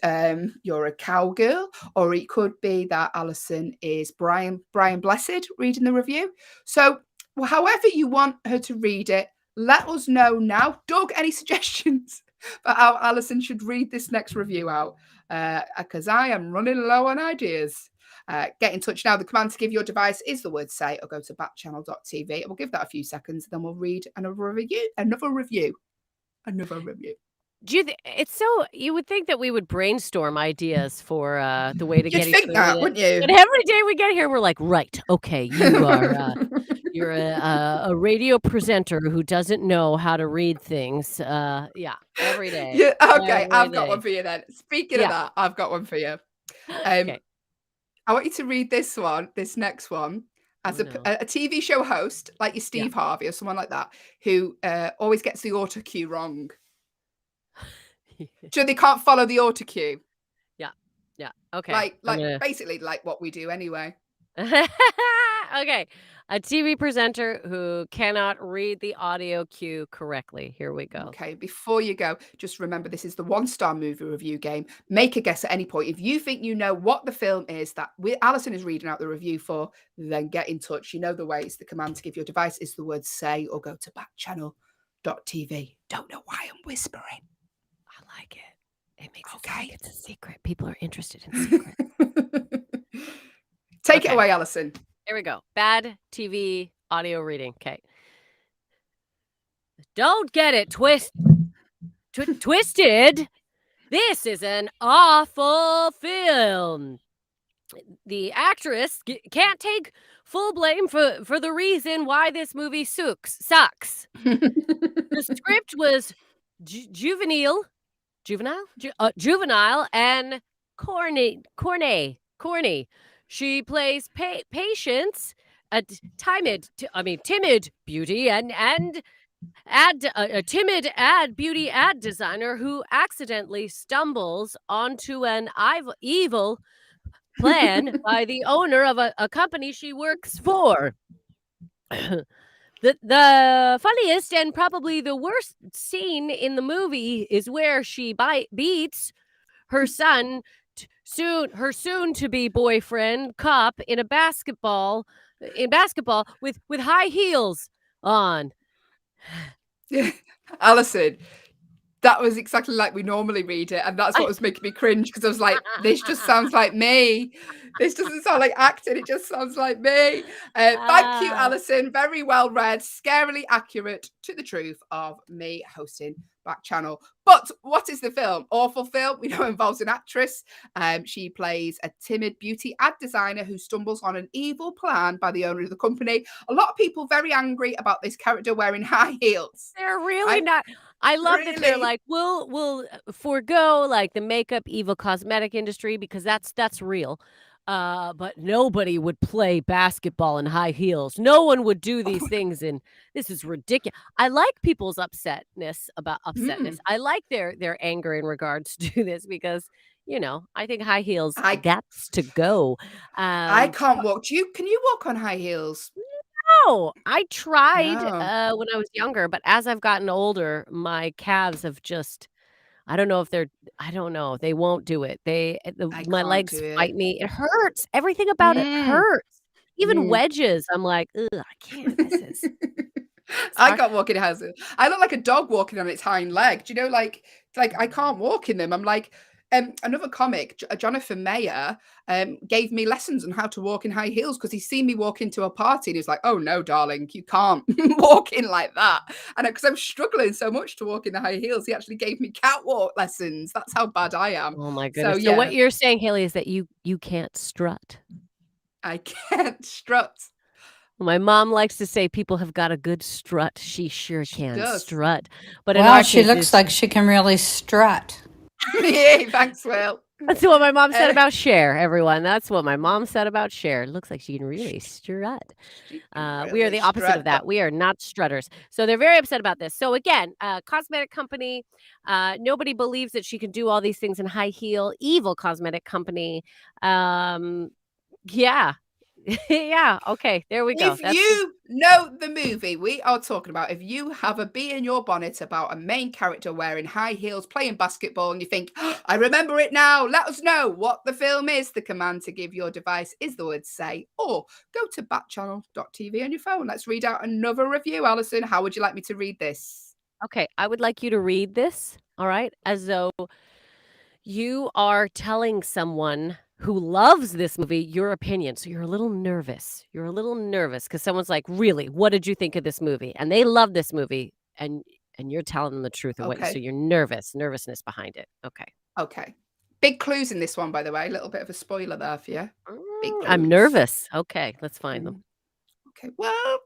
you're a cowgirl, or it could be that Alison is Brian Blessed reading the review. So, however you want her to read it, let us know now. Doug, any suggestions for how Alison should read this next review out? Because I am running low on ideas. Get in touch now. The command to give your device is the word say, or go to backchannel.tv. We'll give that a few seconds, and then we'll read another review. It's so you would think that we would brainstorm ideas for the way to You'd get each think other that, in it. wouldn't you? But every day we get here, we're like, right, okay, you are you're a radio presenter who doesn't know how to read things. Yeah, every day. Yeah, okay, every I've got day. one for you then. Speaking of that, I've got one for you. Okay. I want you to read this next one, as Oh, a no. a TV show host, like your Steve Harvey or someone like that, who always gets the auto cue wrong. So they can't follow the auto cue. Yeah. Okay. Like I'm gonna- basically like what we do anyway. Okay. A TV presenter who cannot read the audio cue correctly. Here we go. Okay, before you go, just remember this is the 1-star movie review game. Make a guess at any point. If you think you know what the film is that Alison is reading out the review for, then get in touch. You know the way. It's the command to give your device is the word say, or go to backchannel.tv. Don't know why I'm whispering. I like it. It makes it sound Okay. like it's a secret. People are interested in secrets. Take it Okay. away, Alison. Here we go. Bad TV audio reading. Okay. Don't get it twisted. This is an awful film. The actress can't take full blame for the reason why this movie sucks. The script was juvenile and corny. She plays Patience, a timid beauty and a timid beauty ad designer who accidentally stumbles onto an evil plan by the owner of a company she works for. The funniest and probably the worst scene in the movie is where she beats her son, her soon-to-be boyfriend, cop, in basketball with high heels on. Alison, that was exactly like we normally read it, and that's what was making me cringe, because I was like, this just sounds like me. This doesn't sound like acting, it just sounds like me. Thank you, Alison. Very well read, scarily accurate to the truth of me hosting Backchannel. But what is the film? Awful film. We know it involves an actress. She plays a timid beauty ad designer who stumbles on an evil plan by the owner of the company. A lot of people very angry about this character wearing high heels. They're really not. I love that they're Really? like, we'll forego like the makeup evil cosmetic industry because that's real. But nobody would play basketball in high heels. No one would do these things, and this is ridiculous. I like people's upsetness. I like their anger in regards to this because, I think high heels gats to go. I can't walk. Can you walk on high heels? No, I tried No. when I was younger, but as I've gotten older, my calves have just. I don't know. They won't do it. My legs bite me. It hurts. Everything about it hurts. Even wedges. I'm like, ugh, I can't. This is. I can't walk in houses. I look like a dog walking on its hind leg. Do you know, like I can't walk in them. I'm like, another comic, Jonathan Mayer, gave me lessons on how to walk in high heels because he's seen me walk into a party and he's like, "Oh no, darling, you can't walk in like that." And because I'm struggling so much to walk in the high heels, he actually gave me catwalk lessons. That's how bad I am. Oh my goodness! So what you're saying, Hayley, is that you can't strut. I can't strut. My mom likes to say people have got a good strut. She sure can strut. But well, she looks like she can really strut. Yeah, thanks, Will. That's what my mom said Uh, about Cher, everyone. That's what my mom said about Cher. It looks like she can really strut. she can We are really the opposite of strut, but that. We are not strutters. So they're very upset about this. So again, cosmetic company, nobody believes that she can do all these things in high heel. Evil cosmetic company. Yeah. Yeah. Okay. There we go. if That's the you know the movie we are talking about, if you have a bee in your bonnet about a main character wearing high heels playing basketball and you think, "Oh, I remember it now, let us know what the film is." The command to give your device is the word say, or go to backchannel.tv on your phone. Let's read out another review. Alison, how would you like me to read this? okay. I would like you to read this. All right. As though you are telling someone who loves this movie your opinion. So you're a little nervous. You're a little nervous because someone's like, "Really? What did you think of this movie?" And they love this movie, and you're telling them the truth of what you. So Okay. you're nervousness behind it. Okay. Okay. Big clues in this one, by the way. A little bit of a spoiler there for you. Big I'm clues. nervous. Okay, let's find them. Mm. Okay. Well,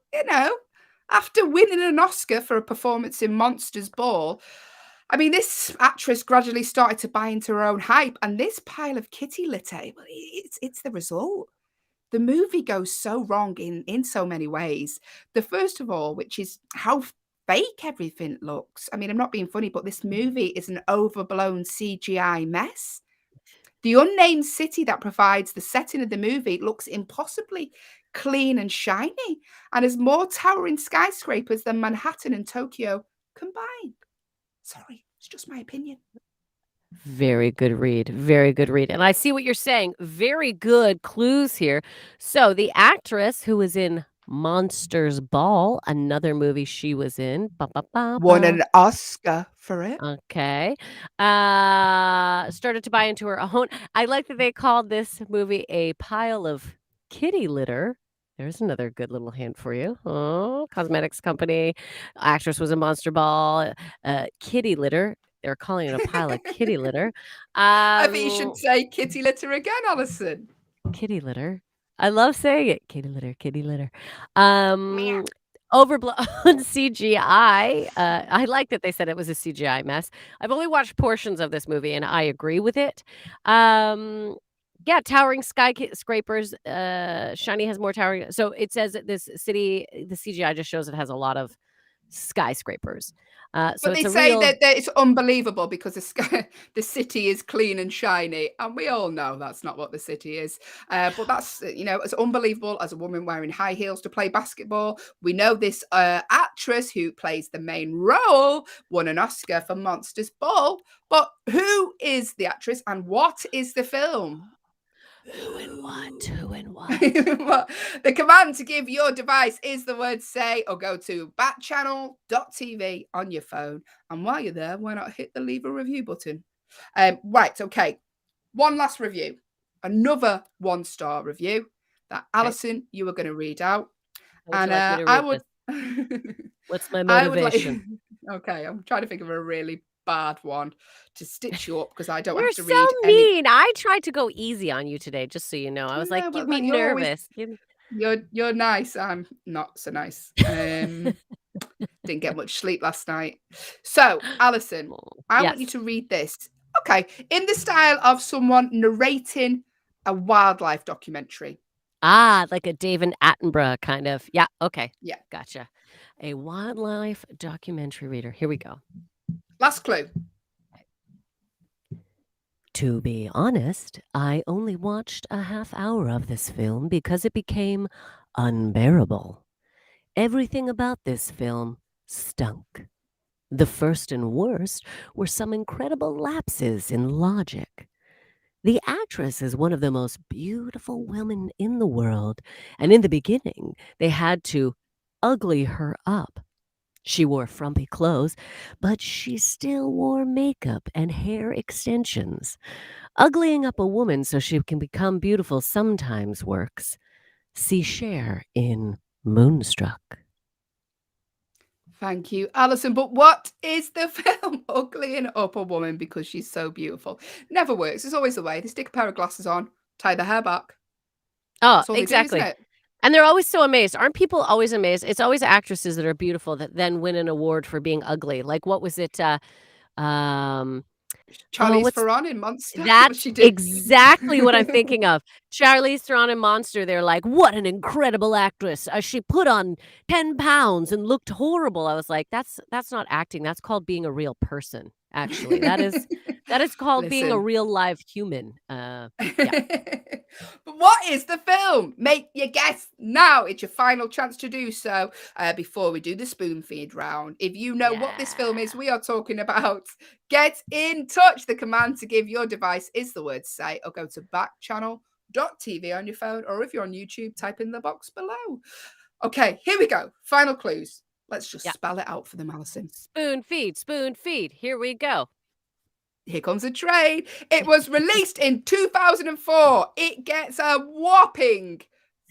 after winning an Oscar for a performance in Monsters Ball, I mean, this actress gradually started to buy into her own hype, and this pile of kitty litter, well, it's the result. The movie goes so wrong in so many ways. The first of all, which is how fake everything looks. I mean, I'm not being funny, but this movie is an overblown CGI mess. The unnamed city that provides the setting of the movie looks impossibly clean and shiny and has more towering skyscrapers than Manhattan and Tokyo combined. Sorry, it's just my opinion. Very good read. Very good read. And I see what you're saying. Very good clues here. So the actress who was in Monsters Ball, another movie she was in. Ba, ba, ba, Won ba. an Oscar for it. Okay. Started to buy into her own. I like that they called this movie a pile of kitty litter. There's another good little hint for you. Oh, cosmetics company. Actress was a monster ball. Kitty litter. They're calling it a pile of kitty litter. I think you should Um, say kitty litter again, Alison. kitty litter. I love saying it. Kitty litter, kitty litter. Meow. Um, overblown CGI. I like that they said it was a CGI mess. I've only watched portions of this movie and I agree with it. Yeah, towering skyscrapers. Shiny has more towering. So it says that this city, the CGI just shows it has a lot of skyscrapers. So But they it's a say real. that it's unbelievable because the city is clean and shiny, and we all know that's not what the city is. But that's as unbelievable as a woman wearing high heels to play basketball. We know this actress who plays the main role won an Oscar for Monsters Ball. But who is the actress and what is the film? Who and what? Who and what? Well, the command to give your device is the word say, or go to backchannel.tv on your phone. And while you're there, why not hit the leave a review button? Right, okay. One last review. Another 1-star review that Okay. Alison, you were going to read out. How would you And like me to I read would this? What's my I would like motivation? okay, I'm trying to think of a really bad one to stitch you up because I don't You're have to so read any. mean. I tried to go easy on you today, just so you know. I was like, Yeah, "Give well, me you're always nervous. Give me." you're nice. I'm not so nice. Didn't get much sleep last night. So, Alison, I want you Yes. to read this. Okay, in the style of someone narrating a wildlife documentary. Ah, like a David Attenborough kind of. Yeah, okay. Yeah. Gotcha. A wildlife documentary reader. Here we go. Last clue. To be honest, I only watched a half hour of this film because it became unbearable. Everything about this film stunk. The first and worst were some incredible lapses in logic. The actress is one of the most beautiful women in the world, and in the beginning, they had to ugly her up. She wore frumpy clothes, but she still wore makeup and hair extensions. Uglying up a woman so she can become beautiful sometimes works. See Cher in Moonstruck. Thank you, Alison. But what is the film uglying up a woman because she's so beautiful? Never works. It's always the way. They stick a pair of glasses on, tie the hair back. Oh, That's all they do, isn't exactly. it? And they're always so amazed. Aren't people always amazed? It's always actresses that are beautiful that then win an award for being ugly. Like what was it? Um, Charlize what's Theron in Monster. What That's she did. exactly what I'm thinking of. Charlize Theron in Monster, they're like, "What an incredible actress. She put on 10 pounds and looked horrible." I was like, "That's not acting. That's called being a real person, actually. That is called being a Listen. real live human." Yeah. But what is the film? Make your guess now. It's your final chance to do so before we do the spoon feed round. If you know what this film is Yeah. we are talking about, get in touch. The command to give your device is the word say, or go to backchannel.tv on your phone, or if you're on YouTube, type in the box below. Okay, here we go. Final clues. Let's just Yeah. spell it out for them, Allyson. Spoon feed, spoon feed. Here we go. Here comes a trade. It was released in 2004. It gets a whopping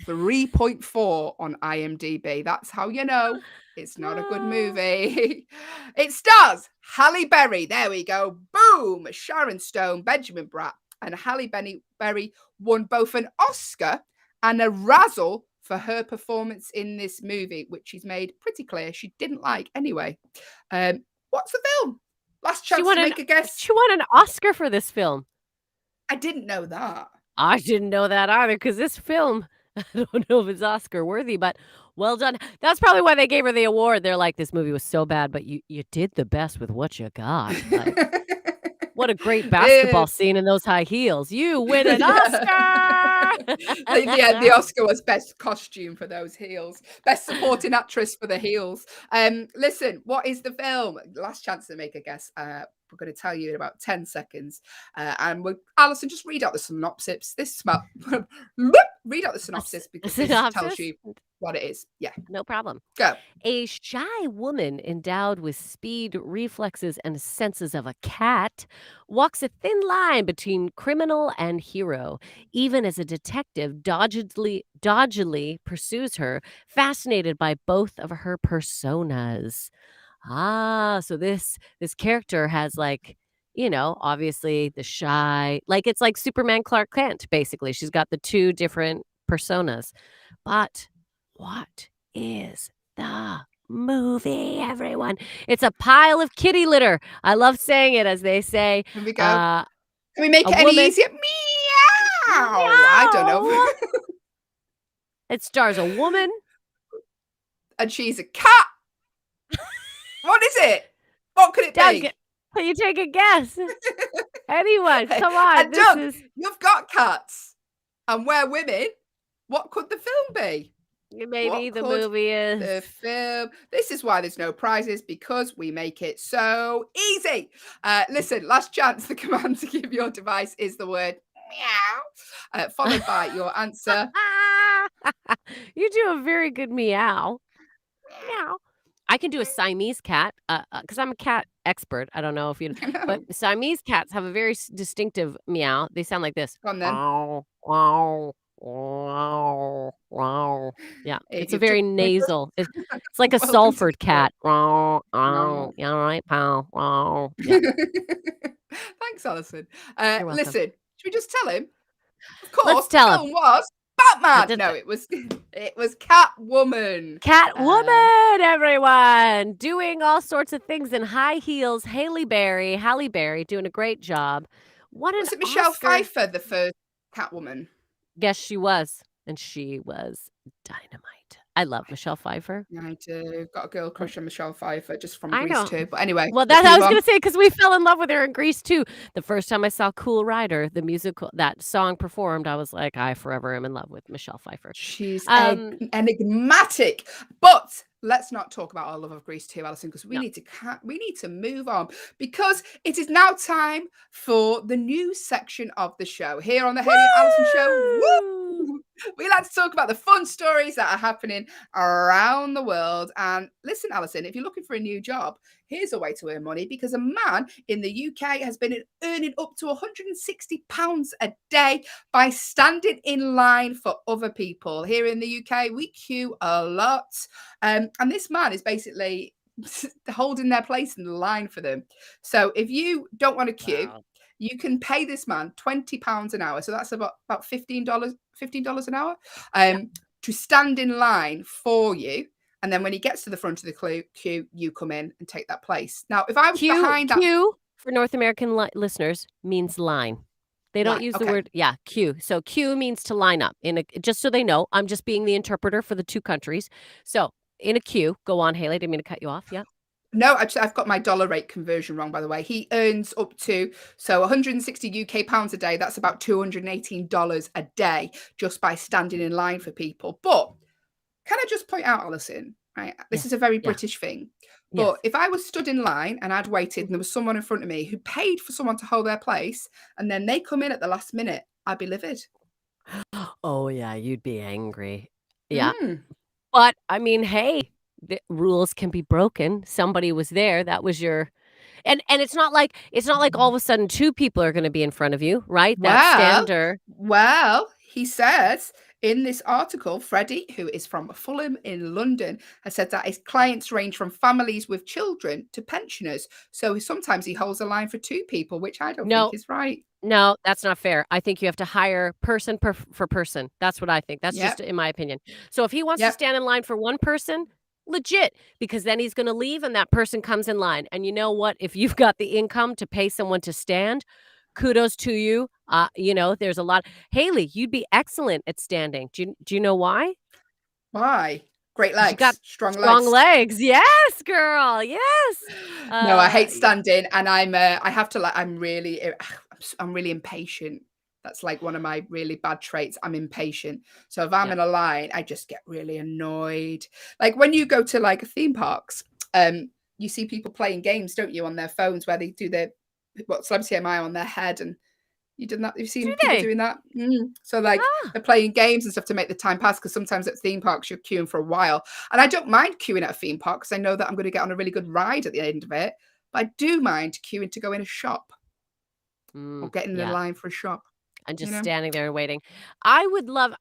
3.4 on IMDb. That's how you know it's not a good movie. It stars Halle Berry. There we go. Boom. Sharon Stone, Benjamin Bratt, and Halle Berry won both an Oscar and a Razzle for her performance in this movie, which she's made pretty clear she didn't like anyway. What's the film? Last chance to make a guess. She won an Oscar for this film. I didn't know that. I didn't know that either, because this film, I don't know if it's Oscar worthy, but well done. That's probably why they gave her the award. They're like, "This movie was so bad, but you did the best with what you got." Like, what a great basketball scene in those high heels. You win an Oscar! The Oscar was best costume for those heels. Best supporting actress for the heels. Listen, what is the film? Last chance to make a guess. We're going to tell you in about 10 seconds. And Allyson, just read out the synopsis. Read out the synopsis because this tells you what it is. Yeah. No problem. Go. A shy woman endowed with speed, reflexes, and senses of a cat walks a thin line between criminal and hero, even as a detective doggedly pursues her, fascinated by both of her personas. So this character has, like, obviously the shy, like, it's like Superman Clark Kent, basically. She's got the two different personas. But what is the movie, everyone? It's a pile of kitty litter. I love saying it, as they say. Here we go. Can we make it any easier? Meow! I don't know. It stars a woman. And she's a cat. What is it? What could it be? Can you take a guess? Anyone, come on. And Doug, you've got cats and we're women. What could the film be? Maybe the movie is the film. This is why there's no prizes, because we make it so easy. Listen, last chance. The command to give your device is the word meow, followed by your answer. You do a very good meow. Meow. I can do a Siamese cat because I'm a cat expert. I don't know if you know, but Siamese cats have a very distinctive meow. They sound like this. Go on then. Wow, wow. Wow. Yeah, it's a very nasal. It's like a Salford cat. Yeah, all right, pal. Wow. Yeah. Thanks, Allyson. You're welcome. Listen, should we just tell him? Of course, Let's tell the film was Batman. No, it was Catwoman. Catwoman, everyone, doing all sorts of things in high heels. Halle Berry doing a great job. Was it Michelle Pfeiffer, the first Catwoman? Yes, she was. And she was dynamite. I love Michelle Pfeiffer. I do. Got a girl crush on Michelle Pfeiffer just from Grease 2. But anyway. Well, I was going to say, because we fell in love with her in Grease 2. The first time I saw Cool Rider, the musical, that song performed, I was like, I forever am in love with Michelle Pfeiffer. She's enigmatic. But let's not talk about our love of Grease 2, Allyson, because we need to move on, because it is now time for the news section of the show here on the Hayley and Allyson Show. Woo! We like to talk about the fun stories that are happening around the world. And listen, Allyson, if you're looking for a new job, here's a way to earn money, because a man in the UK has been earning up to £160 a day by standing in line for other people. Here in the UK, we queue a lot. And this man is basically holding their place in the line for them. So if you don't want to queue, you can pay this man £20 an hour. So that's about $15 an hour to stand in line for you. And then when he gets to the front of the queue, you come in and take that place. Now, if I was behind that for North American listeners, means line. They don't Line. use the Okay. word, queue. So queue means to line up just so they know. I'm just being the interpreter for the two countries. So in a queue, go on, Haley. Didn't mean to cut you off. Yeah. No, actually, I've got my dollar rate conversion wrong, by the way. He earns up to 160 UK pounds a day. That's about $218 a day just by standing in line for people. But can I just point out, Allyson, right? This is Yes. a very Yeah. British thing. Yes. But if I was stood in line and I'd waited and there was someone in front of me who paid for someone to hold their place and then they come in at the last minute, I'd be livid. Oh, yeah. You'd be angry. Yeah. Mm. But I mean, hey, the rules can be broken. Somebody was there. That was your and it's not like all of a sudden two people are going to be in front of you, right? That stander. Well, he says in this article, Freddie, who is from Fulham in London, has said that his clients range from families with children to pensioners. So sometimes he holds a line for two people, which I don't No, think is right. no, that's not fair. I think you have to hire person for person. That's what I think. That's Yep. just in my opinion. So if he wants to Yep. stand in line for one person, legit, because then he's going to leave and that person comes in line. And you know what? If you've got the income to pay someone to stand, kudos to you. There's a lot. Haley, you'd be excellent at standing. Do you know why? Why? Great 'Cause you got legs, strong strong legs. legs. Yes, girl. Yes. No, I hate standing, and I have to I'm really impatient. That's like one of my really bad traits. I'm impatient. So if I'm Yeah. in a line, I just get really annoyed. Like when you go to like theme parks, you see people playing games, don't you, on their phones where they do Celebrity Am I on their head, and you've done that. You've seen Do people they? doing that. So like Ah. they're playing games and stuff to make the time pass, because sometimes at theme parks you're queuing for a while, and I don't mind queuing at a theme park because I know that I'm going to get on a really good ride at the end of it. But I do mind queuing to go in a shop or getting in Yeah. line for a shop. And just You know? standing there and waiting. I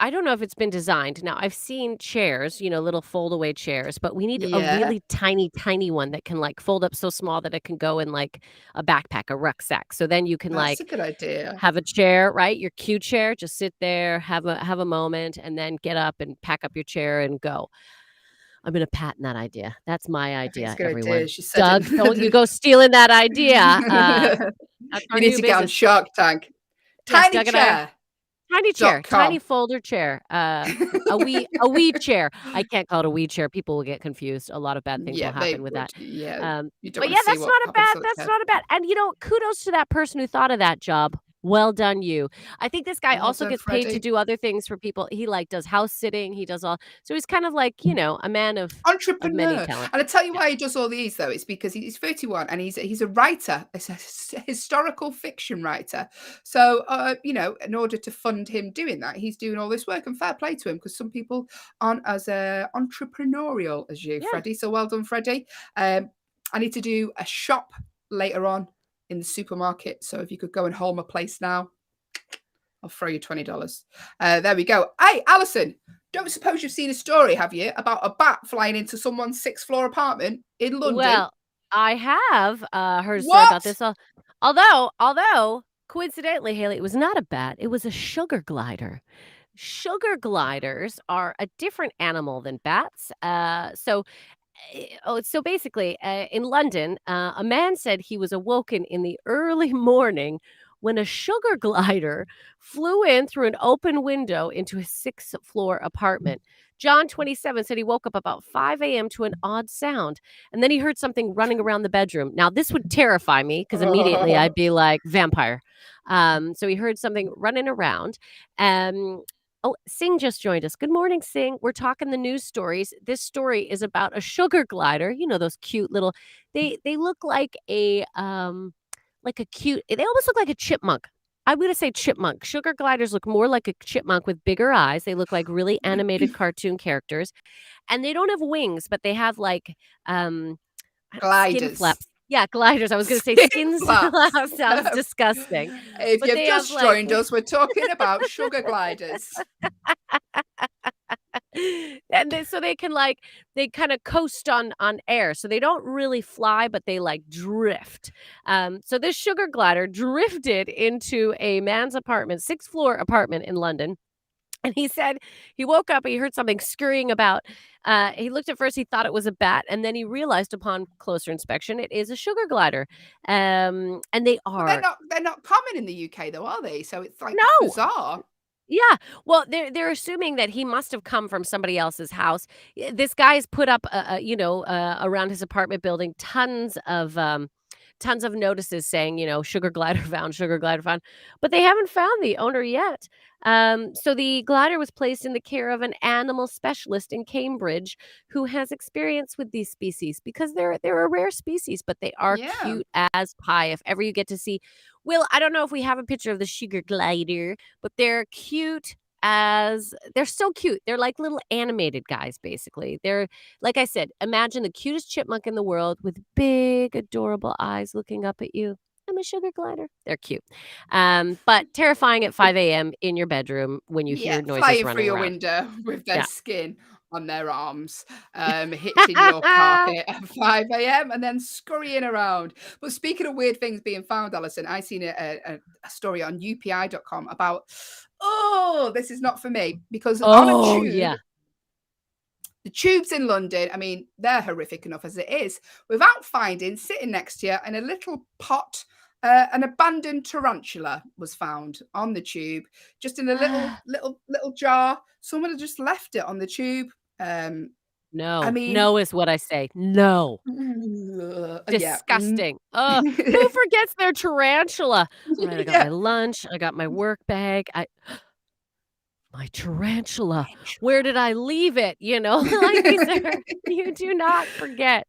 don't know if it's been designed. Now, I've seen chairs, little fold-away chairs, but we need a Yeah, really tiny, tiny one that can, like, fold up so small that it can go in, like, a backpack, a rucksack. So then you can, that's a like, good idea. have a chair, right? Your cue chair, just sit there, have a moment, and then get up and pack up your chair and go. I'm gonna patent that idea. That's my I think it's idea, a good idea. everyone. She said Doug, don't you it. go stealing that idea. That's You our need new to get on business. Shark Tank. Yes, Tiny Doug and I are chair. tiny chair, tiny .com. folder chair, a wee chair. I can't call it a wee chair. People will get confused. A lot of bad things will Yeah, they happen with would. that. Yeah, you don't But want yeah, to see what happens to the that's chair. not a bad. And kudos to that person who thought of that job. Well done, you. I think this guy Well also done, gets paid to Freddie. do other things for people. He does house sitting. He does all. So he's kind of like a man of many Entrepreneur. talents. And I tell you Yeah. why he does all these though. It's because he's 31 and he's a writer, a historical fiction writer. So in order to fund him doing that, he's doing all this work, and fair play to him, because some people aren't as entrepreneurial as you, Yeah. Freddie. So well done, Freddie. I need to do a shop later on in the supermarket. So if you could go and hold my place now, I'll throw you $20. There we go. Hey, Allyson, don't suppose you've seen a story, have you, about a bat flying into someone's sixth-floor apartment in London? Well, I have heard a story about this. Although coincidentally, Haley, it was not a bat. It was a sugar glider. Sugar gliders are a different animal than bats. So basically, in London, a man said he was awoken in the early morning when a sugar glider flew in through an open window into his sixth-floor apartment. John, 27, said he woke up about 5 a.m. to an odd sound, and then he heard something running around the bedroom. Now, this would terrify me because immediately I'd be like, vampire. So he heard something running around. Oh, Singh just joined us. Good morning, Singh. We're talking the news stories. This story is about a sugar glider. You know those cute little. They look like a cute. They almost look like a chipmunk. I'm gonna say chipmunk. Sugar gliders look more like a chipmunk with bigger eyes. They look like really animated cartoon characters, and they don't have wings, but they have like skin Gliders. flaps. Yeah, gliders. I was gonna say Skin skin flaps. flaps. Sounds disgusting. If But you've they just have, like- joined us, we're talking about sugar gliders. And so they can they kind of coast on air, so they don't really fly, but they like drift. So this sugar glider drifted into a man's apartment, sixth-floor apartment in London. And he said he woke up, he heard something scurrying about. He looked at first, he thought it was a bat, and then he realized upon closer inspection it is a sugar glider. And they But are they're not common in the UK though, are they? So it's like no. bizarre. Yeah. Well, they're assuming that he must have come from somebody else's house. This guy's put up, around his apartment building tons of notices saying, sugar glider found, sugar glider found, but they haven't found the owner yet. So the glider was placed in the care of an animal specialist in Cambridge who has experience with these species because they're a rare species, but they are Yeah. cute as pie. If ever you get to see, Will, I don't know if we have a picture of the sugar glider, but they're so cute. They're like little animated guys, basically. They're like I said, imagine the cutest chipmunk in the world with big, adorable eyes looking up at you. I'm a sugar glider. They're cute. But terrifying at 5 a.m. in your bedroom when you Yeah, hear noises flying through running your around. window with their Yeah. skin on their arms, hitting your carpet at 5 a.m. and then scurrying around. But speaking of weird things being found, Alison, I seen a story on UPI.com about, oh, this is not for me because on a Oh, tube, yeah. the tubes in London, I mean, they're horrific enough as it is, without finding, sitting next to you in a little pot, an abandoned tarantula was found on the tube, just in a little jar. Someone had just left it on the tube. I No. mean, No is what I say. No. yeah. Disgusting. Who forgets their tarantula? Alright, I got my Yeah. lunch, I got my work bag, my tarantula. Where did I leave it? Like these are you do not forget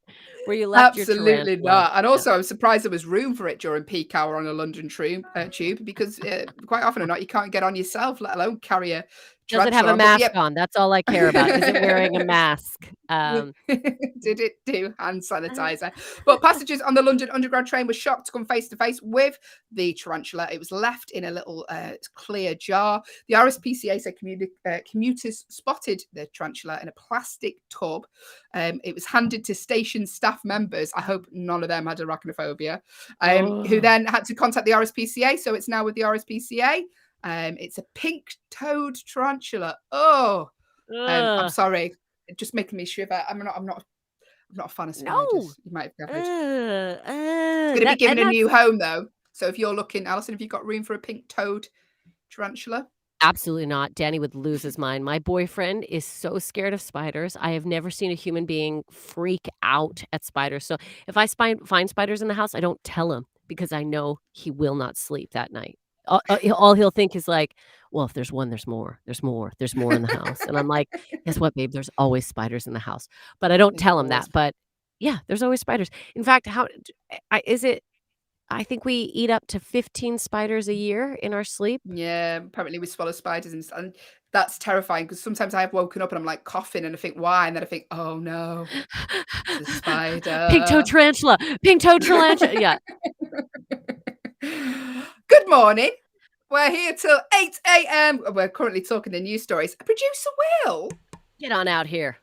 where you left your Absolutely tarantula. not. And Yeah. also, I'm surprised there was room for it during peak hour on a London tube because quite often or not, you can't get on yourself, let alone carry a Does it have tarantula a on. But mask yeah. on? That's all I care about. Is it wearing a mask? Did it do hand sanitizer? But passengers on the London Underground train were shocked to come face to face with the tarantula. It was left in a little clear jar. The RSPCA said commuters spotted the tarantula in a plastic tub. It was handed to station staff members. I hope none of them had arachnophobia, who Oh. then had to contact the RSPCA. So it's now with the RSPCA. It's a pink-toed tarantula. Oh, I'm Ugh. sorry. It's just making me shiver. I'm not a fan of No. spiders. You might have gathered. It's going to be That given and a that's new home though. So if you're looking, Alison, have you got room for a pink-toed tarantula? absolutely not. Danny would lose his mind. My boyfriend is so scared of spiders. I have never seen a human being freak out at spiders. So if I find spiders in the house, I don't tell him because I know he will not sleep that night. All he'll think is like, well, if there's one, there's more. There's more. There's more in the house. And I'm like, guess what, babe? There's always spiders in the house. But I don't There's tell him always. that. But yeah, there's always spiders. In fact, is it? I think we eat up to 15 spiders a year in our sleep. Yeah, apparently we swallow spiders and that's terrifying because sometimes I have woken up and I'm like coughing and I think why, and then I think, oh no, it's a Pink-toed spider. tarantula, pink-toed tarantula, yeah. Good morning. We're here till 8 a.m. We're currently talking the news stories. Producer Will. Get on out here.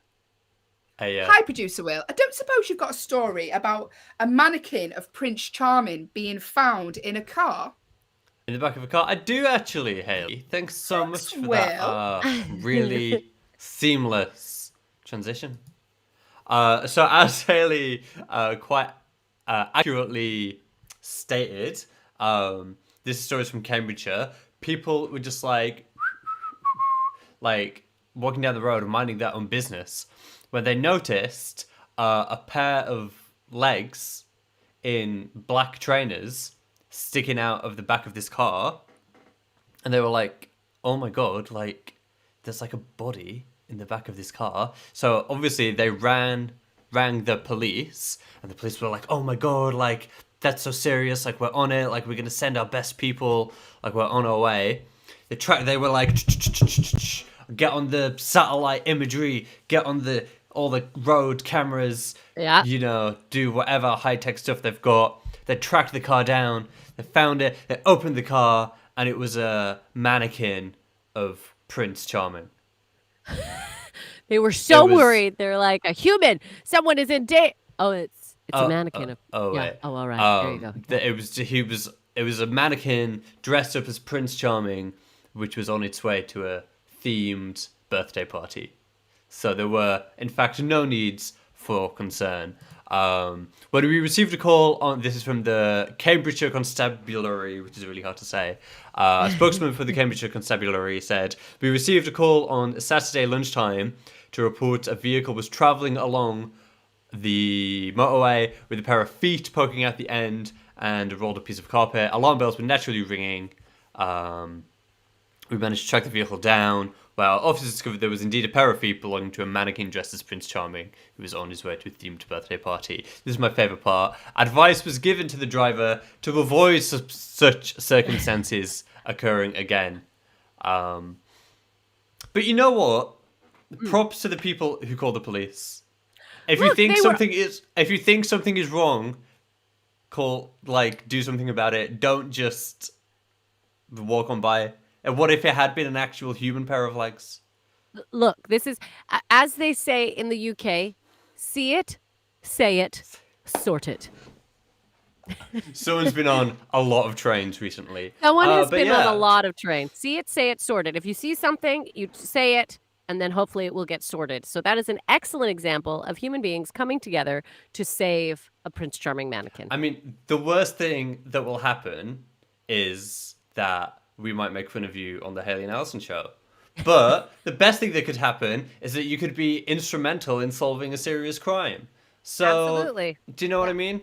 Hi, Producer Will. I don't suppose you've got a story about a mannequin of Prince Charming being found in a car? In the back of a car. I do actually, Hayley. Thanks so Thanks, much for Will. that really seamless transition. So as Hayley quite accurately stated, this story is from Cambridgeshire. People were just like walking down the road and minding their own business when they noticed a pair of legs in black trainers sticking out of the back of this car, and they were like, oh my god, like there's like a body in the back of this car. So obviously they rang the police, and the police were like, oh my god, like that's so serious, like we're on it, like we're gonna send our best people, like we're on our way. They were like, get on the satellite imagery, get on all the road cameras, Yeah. do whatever high-tech stuff they've got. They tracked the car down, they found it, they opened the car, and it was a mannequin of Prince Charming. They were so It was- worried. They're like, a human, someone is in danger. Oh, it's a mannequin. Yeah. wait. Oh, all right. There you go. It was a mannequin dressed up as Prince Charming, which was on its way to a themed birthday party. So there were, in fact, no needs for concern. When we received a call on, this is from the Cambridgeshire Constabulary, which is really hard to say. A spokesman for the Cambridgeshire Constabulary said, we received a call on Saturday lunchtime to report a vehicle was travelling along the motorway with a pair of feet poking out the end and a rolled up piece of carpet. Alarm bells were naturally ringing. We managed to track the vehicle down. Well, officers discovered there was indeed a pair of feet belonging to a mannequin dressed as Prince Charming, who was on his way to a themed birthday party. This is my favourite part. Advice was given to the driver to avoid such circumstances occurring again. But you know what? Props to the people who call the police. If you think something is wrong, do something about it. Don't just walk on by. And what if it had been an actual human pair of legs? Look, this is, as they say in the UK, see it, say it, sort it. Someone's been on a lot of trains recently. Someone has been on a lot of trains. See it, say it, sort it. If you see something, you say it, and then hopefully it will get sorted. So that is an excellent example of human beings coming together to save a Prince Charming mannequin. I mean, the worst thing that will happen is that we might make fun of you on the Hayley and Allyson show. But the best thing that could happen is that you could be instrumental in solving a serious crime. So, absolutely. Do you know what I mean?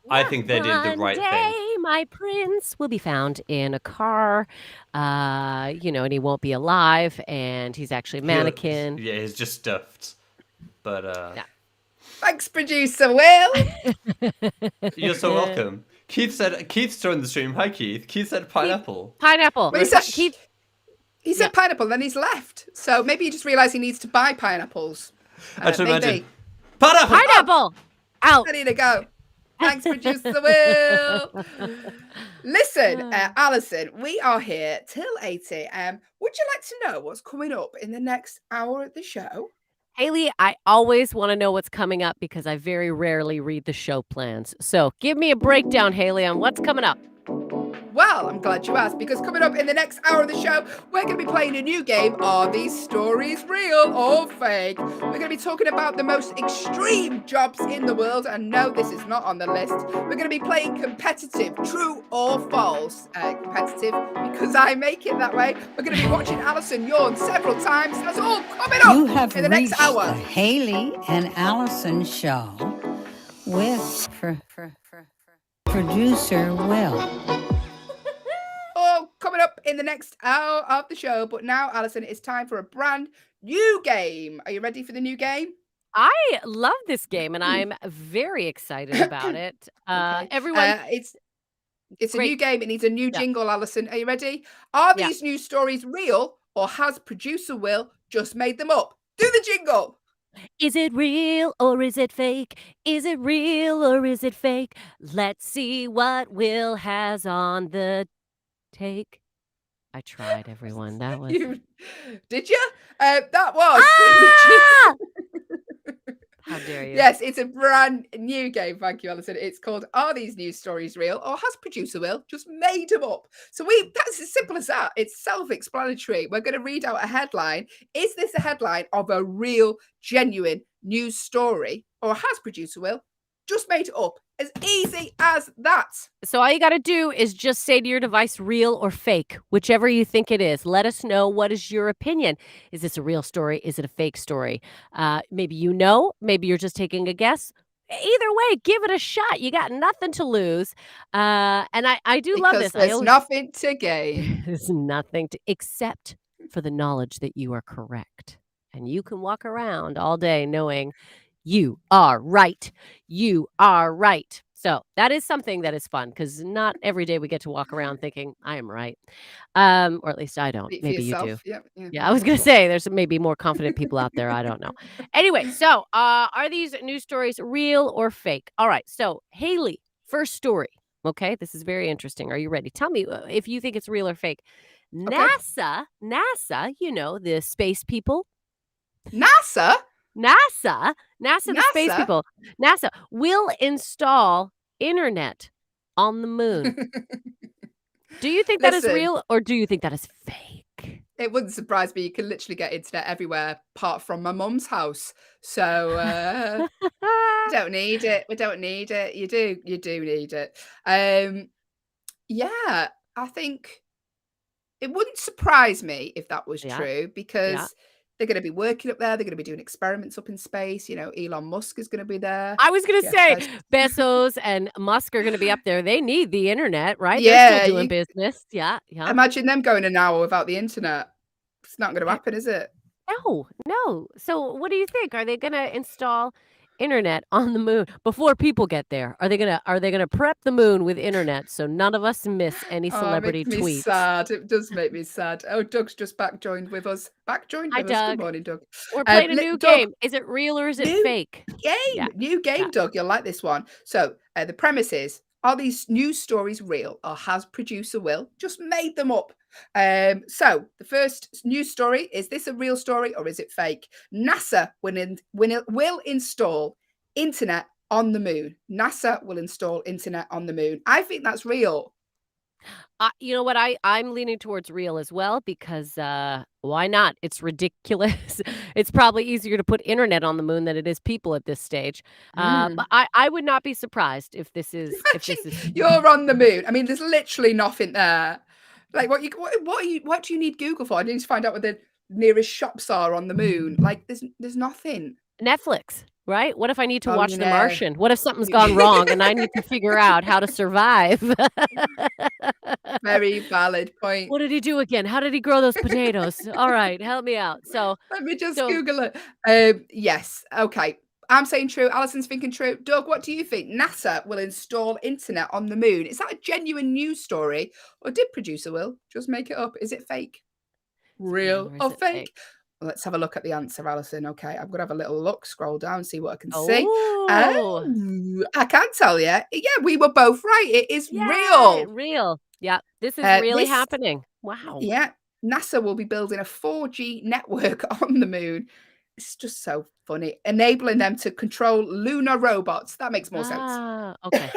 I think they did the right One day, thing. my prince will be found in a car, and he won't be alive, and he's actually a mannequin. He's just stuffed. But, Yeah. Thanks, producer Will. You're so welcome. Keith's joined the stream. Hi, Keith. Keith said pineapple. Pineapple. Well, he said pineapple, then he's left. So maybe he just realised he needs to buy pineapples. Imagine. Pineapple! Pineapple! Out. Ready to go. Thanks, producer Will. Listen, Allyson, we are here till 8 a.m. Would you like to know what's coming up in the next hour of the show? Hayley, I always want to know what's coming up because I very rarely read the show plans. So give me a breakdown, Hayley, on what's coming up. Well, I'm glad you asked, because coming up in the next hour of the show, we're going to be playing a new game. Are these stories real or fake? We're going to be talking about the most extreme jobs in the world. And no, this is not on the list. We're going to be playing competitive, true or false. Competitive, because I make it that way. We're going to be watching Allyson yawn several times. That's all coming up You have in the next reached hour. the Hayley and Allyson show with producer Will. All coming up in the next hour of the show. But now, Allyson, it's time for a brand new game. Are you ready for the new game? I love this game, and I'm very excited about it. Okay. Everyone, it's a Great. new game. It needs a new jingle, Allyson. Are you ready? Are these news stories real, or has producer Will just made them up? Do the jingle. is it real or is it fake? Is it real or is it fake? Let's see what Will has on the take. I tried, everyone. That was Did you? That was. Ah! How dare you? Yes, it's a brand new game. Thank you, Allyson. It's called Are These News Stories Real, or has producer Will just made them up? So that's as simple as that. It's self-explanatory. We're going to read out a headline. Is this a headline of a real, genuine news story, or has producer Will just made it up? As easy as that. So all you got to do is just say to your device, real or fake, whichever you think it is. Let us know, what is your opinion? Is this a real story? Is it a fake story? Maybe maybe you're just taking a guess. Either way, give it a shot. You got nothing to lose. And I do love this. There's nothing to gain. There's nothing to, except for the knowledge that you are correct. And you can walk around all day knowing you are right. You are right. So that is something that is fun, because not every day we get to walk around thinking I am right. Or at least I don't. Maybe you do. Yeah, I was going to say there's maybe more confident people out there. I don't know. Anyway, so are these news stories real or fake? All right. So Hayley, first story. Okay. This is very interesting. Are you ready? Tell me if you think it's real or fake. Okay. NASA, the space people. NASA, the space people. NASA will install internet on the moon. Do you think that is real, or do you think that is fake? It wouldn't surprise me. You can literally get internet everywhere apart from my mum's house. So, we don't need it. We don't need it. You do need it. Yeah, I think it wouldn't surprise me if that was Yeah, true yeah. because they're gonna be working up there. They're gonna be doing experiments up in space. Elon Musk is gonna be there. I was gonna Jeff say Bezos. Bezos and Musk are gonna be up there. They need the internet, right? They're still Yeah, doing you business. Yeah, yeah. imagine them going an hour without the internet. It's not gonna I happen, is it? No, no. So what do you think? Are they gonna install internet on the moon before people get there? Are they gonna prep the moon with internet so none of us miss any Oh, it celebrity makes me tweets? sad. It does make me sad. Oh, Doug's just back joined with us. Back joined Hi, with us. Good Doug. morning, Doug. We're playing a new Doug, game. Is it real or is it new fake? Yeah, new yeah. game, Doug. You'll like this one. So the premise is: are these news stories real, or has producer Will just made them up? So the first news story: is this a real story or is it fake? NASA will install internet on the moon. NASA will install internet on the moon. I think that's real. You know what? I'm leaning towards real as well because why not? It's ridiculous. It's probably easier to put internet on the moon than it is people at this stage. But Mm. I would not be surprised if this is Imagine you're on the moon. I mean, there's literally nothing there. Like, what do you need Google for? I need to find out where the nearest shops are on the moon. Like, there's nothing. Netflix, right? What if I need to Oh, watch you The know. Martian? What if something's You- gone wrong and I need to figure out how to survive? Very valid point. What did he do again? How did he grow those potatoes? All right, help me out. Let me just So Google it. Yes. Okay. I'm saying true. Alison's thinking true. Doug, what do you think? NASA will install internet on the moon. Is that a genuine news story, or did producer Will just make it up? Is it fake? is it real Real or is or it fake? fake? Let's have a look at the answer, Alison. Okay, I'm gonna have a little look, scroll down, see what I can see. Oh, Oh, I can tell you. Yeah, we were both right. It is yay, real. real. Yeah, this is really This, happening. Wow. yeah, NASA will be building a 4G network on the moon. It's just so funny, enabling them to control lunar robots. That makes more sense. Okay.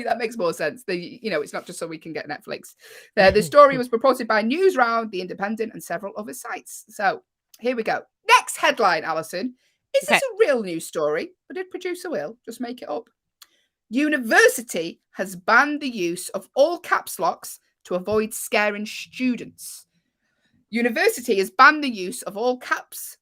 That makes more sense. It's not just so we can get Netflix. The story was reported by Newsround, The Independent, and several other sites. So here we go. Next headline, Alison. Is Okay. this a real news story, or did producer Will just make it up? University has banned the use of all caps locks to avoid scaring students. University has banned the use of all caps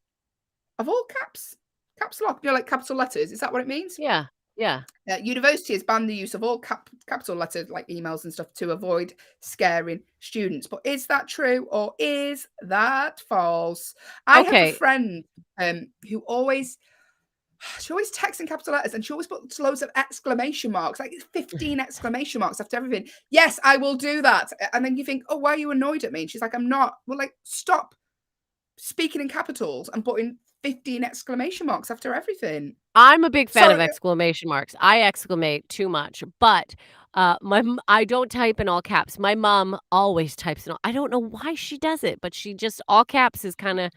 caps lock, like capital letters. Is that what it means? Yeah. Yeah. University has banned the use of all capital letters like emails and stuff to avoid scaring students. But is that true or is that false? I have a Okay. friend who she always texts in capital letters and she always puts loads of exclamation marks, like 15 exclamation marks after everything. Yes, I will do that. And then you think, oh, why are you annoyed at me? And she's like, I'm not. Well, like, stop speaking in capitals and putting 15 exclamation marks after everything. I'm a big fan of Sorry. exclamation marks. I exclamate too much, but I don't type in all caps. My mom always types in all. I don't know why she does it, but she just all caps is kind of.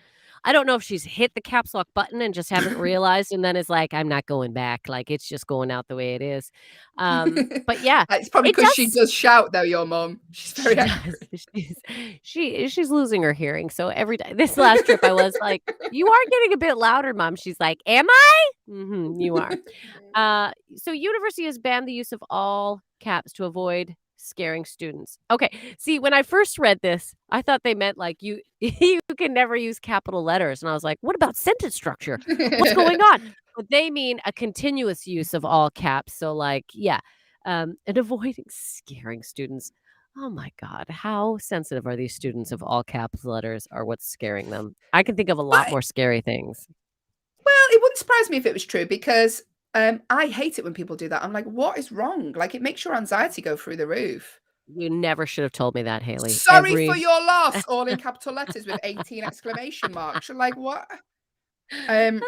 I don't know if she's hit the caps lock button and just hasn't realized, and then is like, I'm not going back. Like it's just going out the way it is. But yeah, It's probably it because she does. does shout, though, your mom. She's very She does. angry. She's losing her hearing. So every day, this last trip, I was like, "You are getting a bit louder, Mom." She's like, "Am I?" You are. So university has banned the use of all caps to avoid scaring students. Okay. See, when I first read this, I thought they meant like you you can never use capital letters. And I was like, what about sentence structure? What's going on? But they mean a continuous use of all caps. So like, yeah. And avoiding scaring students. Oh my God. How sensitive are these students if all caps letters are what's scaring them? I can think of a lot But, more scary things. well, it wouldn't surprise me if it was true because I hate it when people do that. I'm like, what is wrong? Like, it makes your anxiety go through the roof. You never should have told me that, Haley. Sorry for your loss, all in capital letters with 18 exclamation marks. You're like, what? It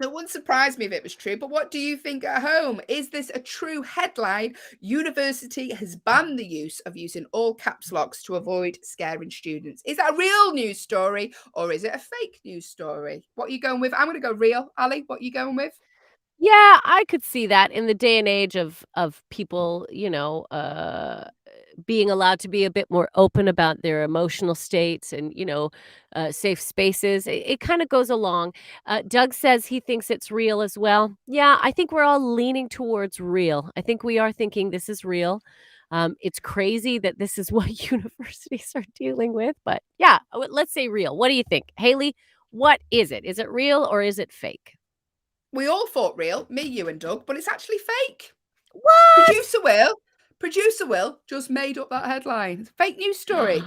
wouldn't surprise me if it was true, but what do you think at home? Is this a true headline? University has banned the use of using all caps locks to avoid scaring students. Is that a real news story or is it a fake news story? What are you going with? I'm going to go real. Ali, what are you going with? Yeah, I could see that in the day and age of people, being allowed to be a bit more open about their emotional states and, safe spaces. It kind of goes along. Doug says he thinks it's real as well. Yeah, I think we're all leaning towards real. I think we are thinking this is real. It's crazy that this is what universities are dealing with, but yeah, let's say real. What do you think? Haley, what is it? Is it real or is it fake? We all thought real, me, you, and Doug, but it's actually fake. What? Producer Will just made up that headline. Fake news story.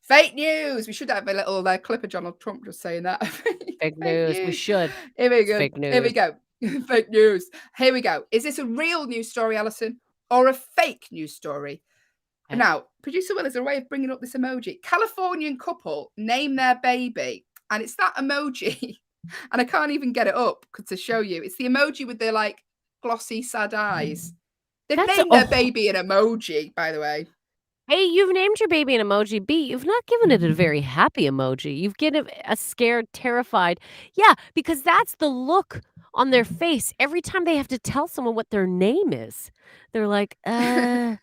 Fake news. We should have a little clip of Donald Trump just saying that. Fake Fake news. We news. should. Here we It's go. fake Here we news. go. Fake news. Here we go. Is this a real news story, Allyson, or a fake news story? Okay. Now, Producer Will is a way of bringing up this emoji. Californian couple name their baby, and it's that emoji. And I can't even get it up to show you. It's the emoji with the glossy, sad eyes. They've That's named their baby an emoji, by the way. A, you've named your baby an emoji. B, you've not given it a very happy emoji. You've given it a scared, terrified. Yeah, because that's the look on their face every time they have to tell someone what their name is. They're like, I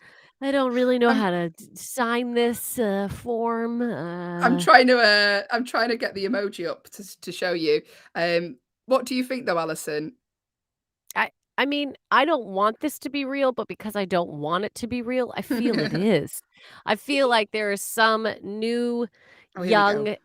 don't really know I'm how to sign this form. I'm trying to get the emoji up to show you. What do you think though, Allyson? I mean, I don't want this to be real, but because I don't want it to be real, I feel it is. I feel like there is some new Oh, here we go. young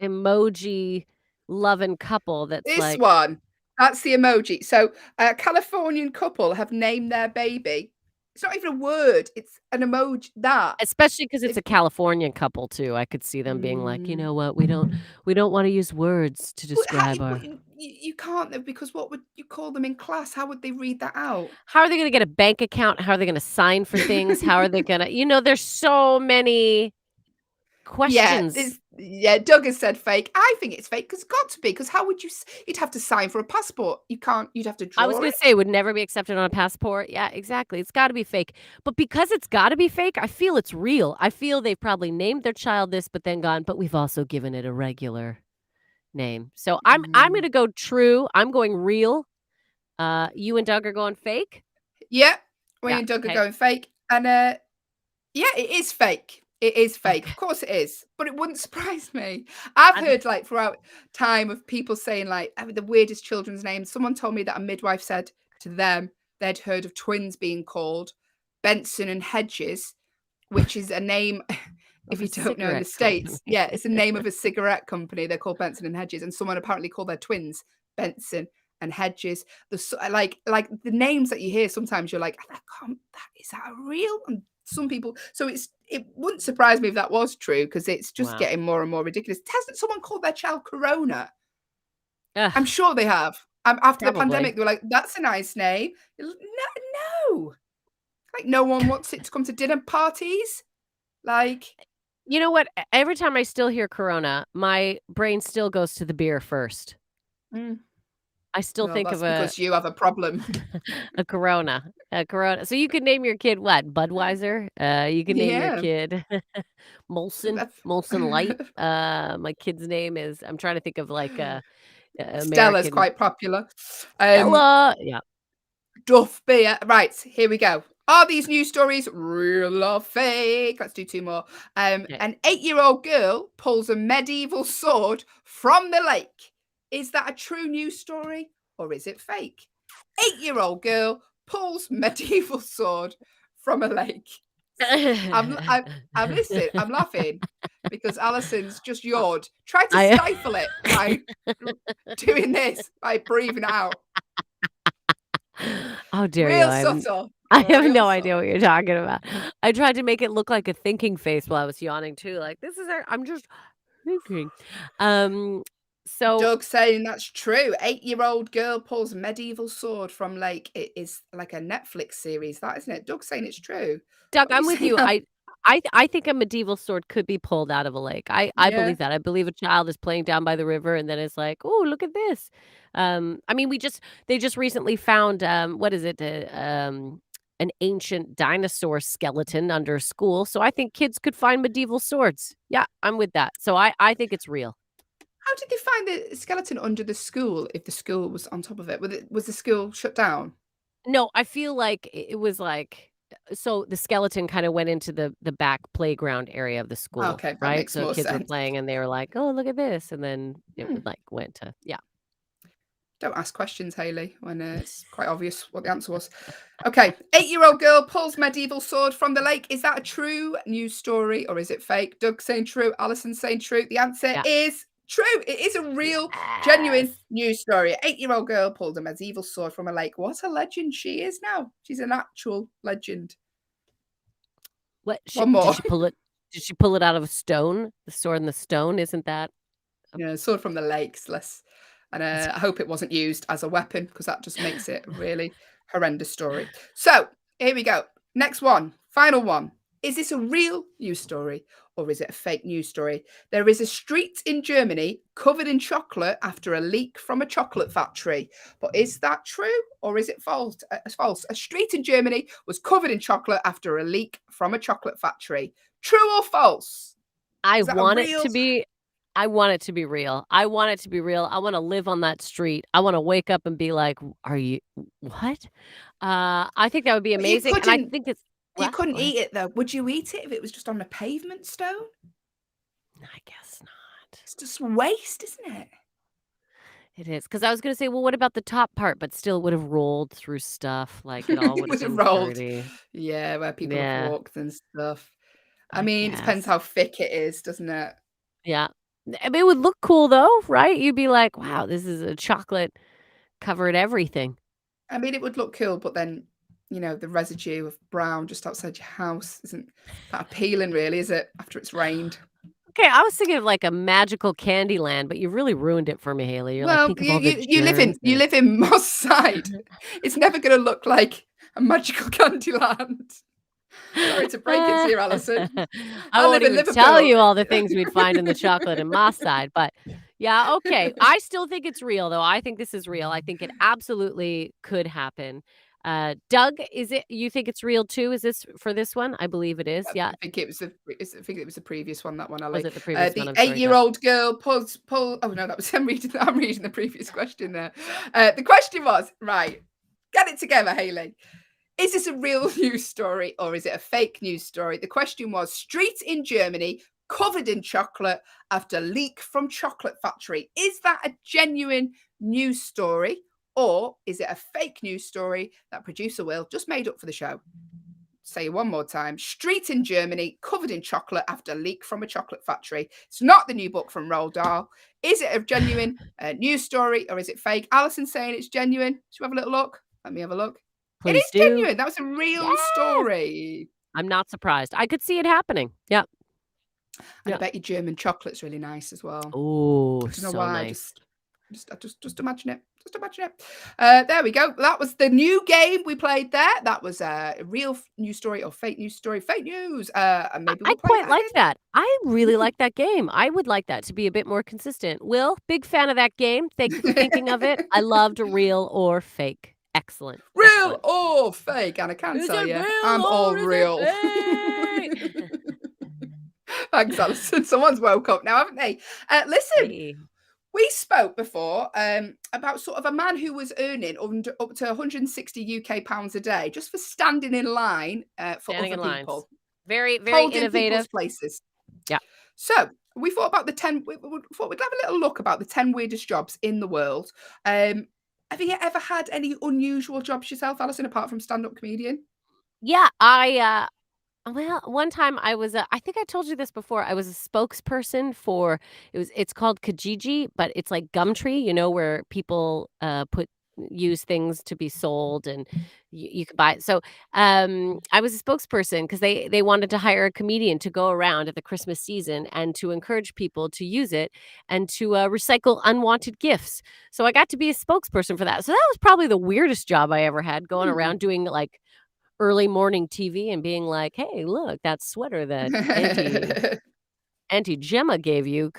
emoji loving couple that's This like, one. That's the emoji. So, a Californian couple have named their baby. It's not even a word. It's an emoji. That. especially because it's If, a Californian couple too. I could see them being like, you mm, know what, we don't want to use words to but describe our. you can't though, because what would you call them in class? How would they read that out? How are they going to get a bank account? How are they going to sign for things? How are they going to, there's so many questions. Doug has said fake. I think it's fake because it's got to be. Because how would you'd have to sign for a passport. You can't, you'd have to I was draw gonna it. say would never be accepted on a passport. Yeah, exactly. It's gotta be fake. But because it's gotta be fake, I feel it's real. I feel they've probably named their child this, but then gone, but we've also given it a regular name. So I'm Mm. gonna go true. I'm going real. You and Doug are going fake? Yeah, me Yeah. and Doug are Okay. going fake. And yeah, it is fake. It is fake. Okay. Of course it is. But it wouldn't surprise me. I've I heard throughout time of people saying the weirdest children's names. Someone told me that a midwife said to them they'd heard of twins being called Benson and Hedges, which is a name, if of a you don't know, in the cigarette States. company. Yeah, it's the name of a cigarette company. They're called Benson and Hedges. And someone apparently called their twins Benson and Hedges. Like the names that you hear, sometimes you're like, is that real? And some people, so it wouldn't surprise me if that was true because it's just Wow. getting more and more ridiculous. Hasn't someone called their child Corona? I'm Ugh, sure they have. After the probably. pandemic, they were like, that's a nice name. No, no. Like no one wants it to come to dinner parties. Like, You know what? Every time I still hear Corona, my brain still goes to the beer first. mm, I still well, think of that's because you have a problem. a Corona, a Corona. So you could name your kid what? Budweiser? You could name your Yeah. kid Molson Light. My kid's name is I'm trying to think of like a Stella's American quite popular. Stella. Yeah. Duff beer. Right, here we go. Are these news stories real or fake? Let's do two more. Okay. An 8-year-old girl pulls a medieval sword from the lake. Is that a true news story or is it fake? 8-year-old girl pulls medieval sword from a lake. I'm listening. I'm laughing because Allison's just yawned. Try to I stifle it by doing this, by breathing out. How dare you? Real subtle. I have Real no idea subtle. what you're talking about. I tried to make it look like a thinking face while I was yawning too. Like I'm just thinking. Um so Doug saying that's true. 8-year-old girl pulls medieval sword from lake. It is like a Netflix series, that isn't it? Doug saying it's true. Doug, What are you I'm with saying? you. I think a medieval sword could be pulled out of a lake. I Yeah. believe that. I believe a child is playing down by the river and then it's like, "Oh, look at this." I mean, they just recently found what is it? An ancient dinosaur skeleton under a school. So I think kids could find medieval swords. Yeah, I'm with that. So I think it's real. How did they find the skeleton under the school if the school was on top of it? Was the school shut down? No, I feel like it was like So the skeleton kind of went into the back playground area of the school, Okay, that right? makes So more kids were sense. playing and they were like, "Oh, look at this." And then it Hmm. would like went to, yeah. Don't ask questions, Hayley, when it's quite obvious what the answer was. Okay, 8-year-old girl pulls medieval sword from the lake. Is that a true news story or is it fake? Doug saying true, Allyson saying true. The answer Yeah. is true. It is a real, Yes. genuine news story. 8-year-old girl pulled a medieval sword from a lake. What a legend she is now. She's an actual legend. What One more. did she pull it out of a stone? The sword in the stone, isn't that Yeah, sword from the lakes. Less, and I hope it wasn't used as a weapon because that just makes it a really horrendous story. So here we go. Next one, final one. Is this a real news story or is it a fake news story? There is a street in Germany covered in chocolate after a leak from a chocolate factory. But is that true or is it false? False. A street in Germany was covered in chocolate after a leak from a chocolate factory. True or false? I Is that a want it real? to be I want it to be real. I want it to be real. I wanna live on that street. I wanna wake up and be like, "Are you what?" I think that would be But you amazing, and I couldn't. think it's You what? couldn't What? eat it though. Would you eat it if it was just on a pavement stone? I guess not. It's just waste, isn't it? It is, because I was gonna say, well, what about the top part? But still would have rolled through stuff, like, it all It would have would have been rolled. dirty. Yeah, where people have Yeah, walked and stuff. I I mean, it depends guess. how thick it is, doesn't it? Yeah. I mean, it would look cool though, right? You'd be like, "Wow, this is a chocolate covered everything." I mean, it would look cool, but then, the residue of brown just outside your house isn't that appealing, really, is it? After it's rained. Okay, I was thinking of, like, a magical candy land, but you really ruined it for me, Haley. You're like, Well, "Think of you all the you you live in germs you and" live in Moss Side. It's never going to look like a magical candy land. Sorry to break it to you, Alison. I I won't live in even tell Liverpool. you all the things we'd find in the chocolate and moss side, but yeah, okay. I still think it's real, though. I think this is real. I think it absolutely could happen. Doug, is it you think it's real too? Is this for this one? I believe it is. I Yeah. think it was the previous one, that one, Was Ali. it the previous one? The I'm sorry, Doug. eight-year-old girl pull. Oh no, that was I'm reading the previous question there. The question was, right, get it together, Hayley. Is this a real news story or is it a fake news story? The question was street in Germany covered in chocolate after leak from chocolate factory. Is that a genuine news story or is it a fake news story that producer Will just made up for the show? Say it one more time. Street in Germany covered in chocolate after leak from a chocolate factory. It's not the new book from Roald Dahl. Is it a genuine news story or is it fake? Alison saying it's genuine. Should we have a little look? Let me have a look. It Please is do. genuine. That was a real Yes. story. I'm not surprised. I could see it happening. Yep. And I Yep. bet your German chocolate's really nice as well. Oh, I don't know so why. nice. Just imagine it. Just imagine it. There we go. That was the new game we played there. That was a real news story or fake news story. Fake news. And maybe I we'll play quite that like that. I really again. like that game. I would like that to be a bit more consistent. Will, big fan of that game. Thank you for thinking of it. I loved real or fake. Excellent. Real Excellent. or fake? And I can Is tell it you, real I'm all or is it real. fake? Thanks, Alison. Someone's woke up now, haven't they? Listen, Hey, we spoke before about sort of a man who was earning up to 160 UK pounds a day just for standing in line for standing other in lines. people, Very, very holding innovative. people's places. Yeah. So we thought about the 10, we thought we'd have a little look about the 10 weirdest jobs in the world. Have you ever had any unusual jobs yourself, Alison, apart from stand-up comedian? Yeah, well, one time I was I think I told you this before. I was a spokesperson for it's called Kijiji, but it's like Gumtree, where people use things to be sold and you can buy it. So I was a spokesperson because they wanted to hire a comedian to go around at the Christmas season and to encourage people to use it and to recycle unwanted gifts. So I got to be a spokesperson for that. So that was probably the weirdest job I ever had, going Hmm. around doing like early morning TV and being like, "Hey, look, that sweater that Auntie Gemma gave you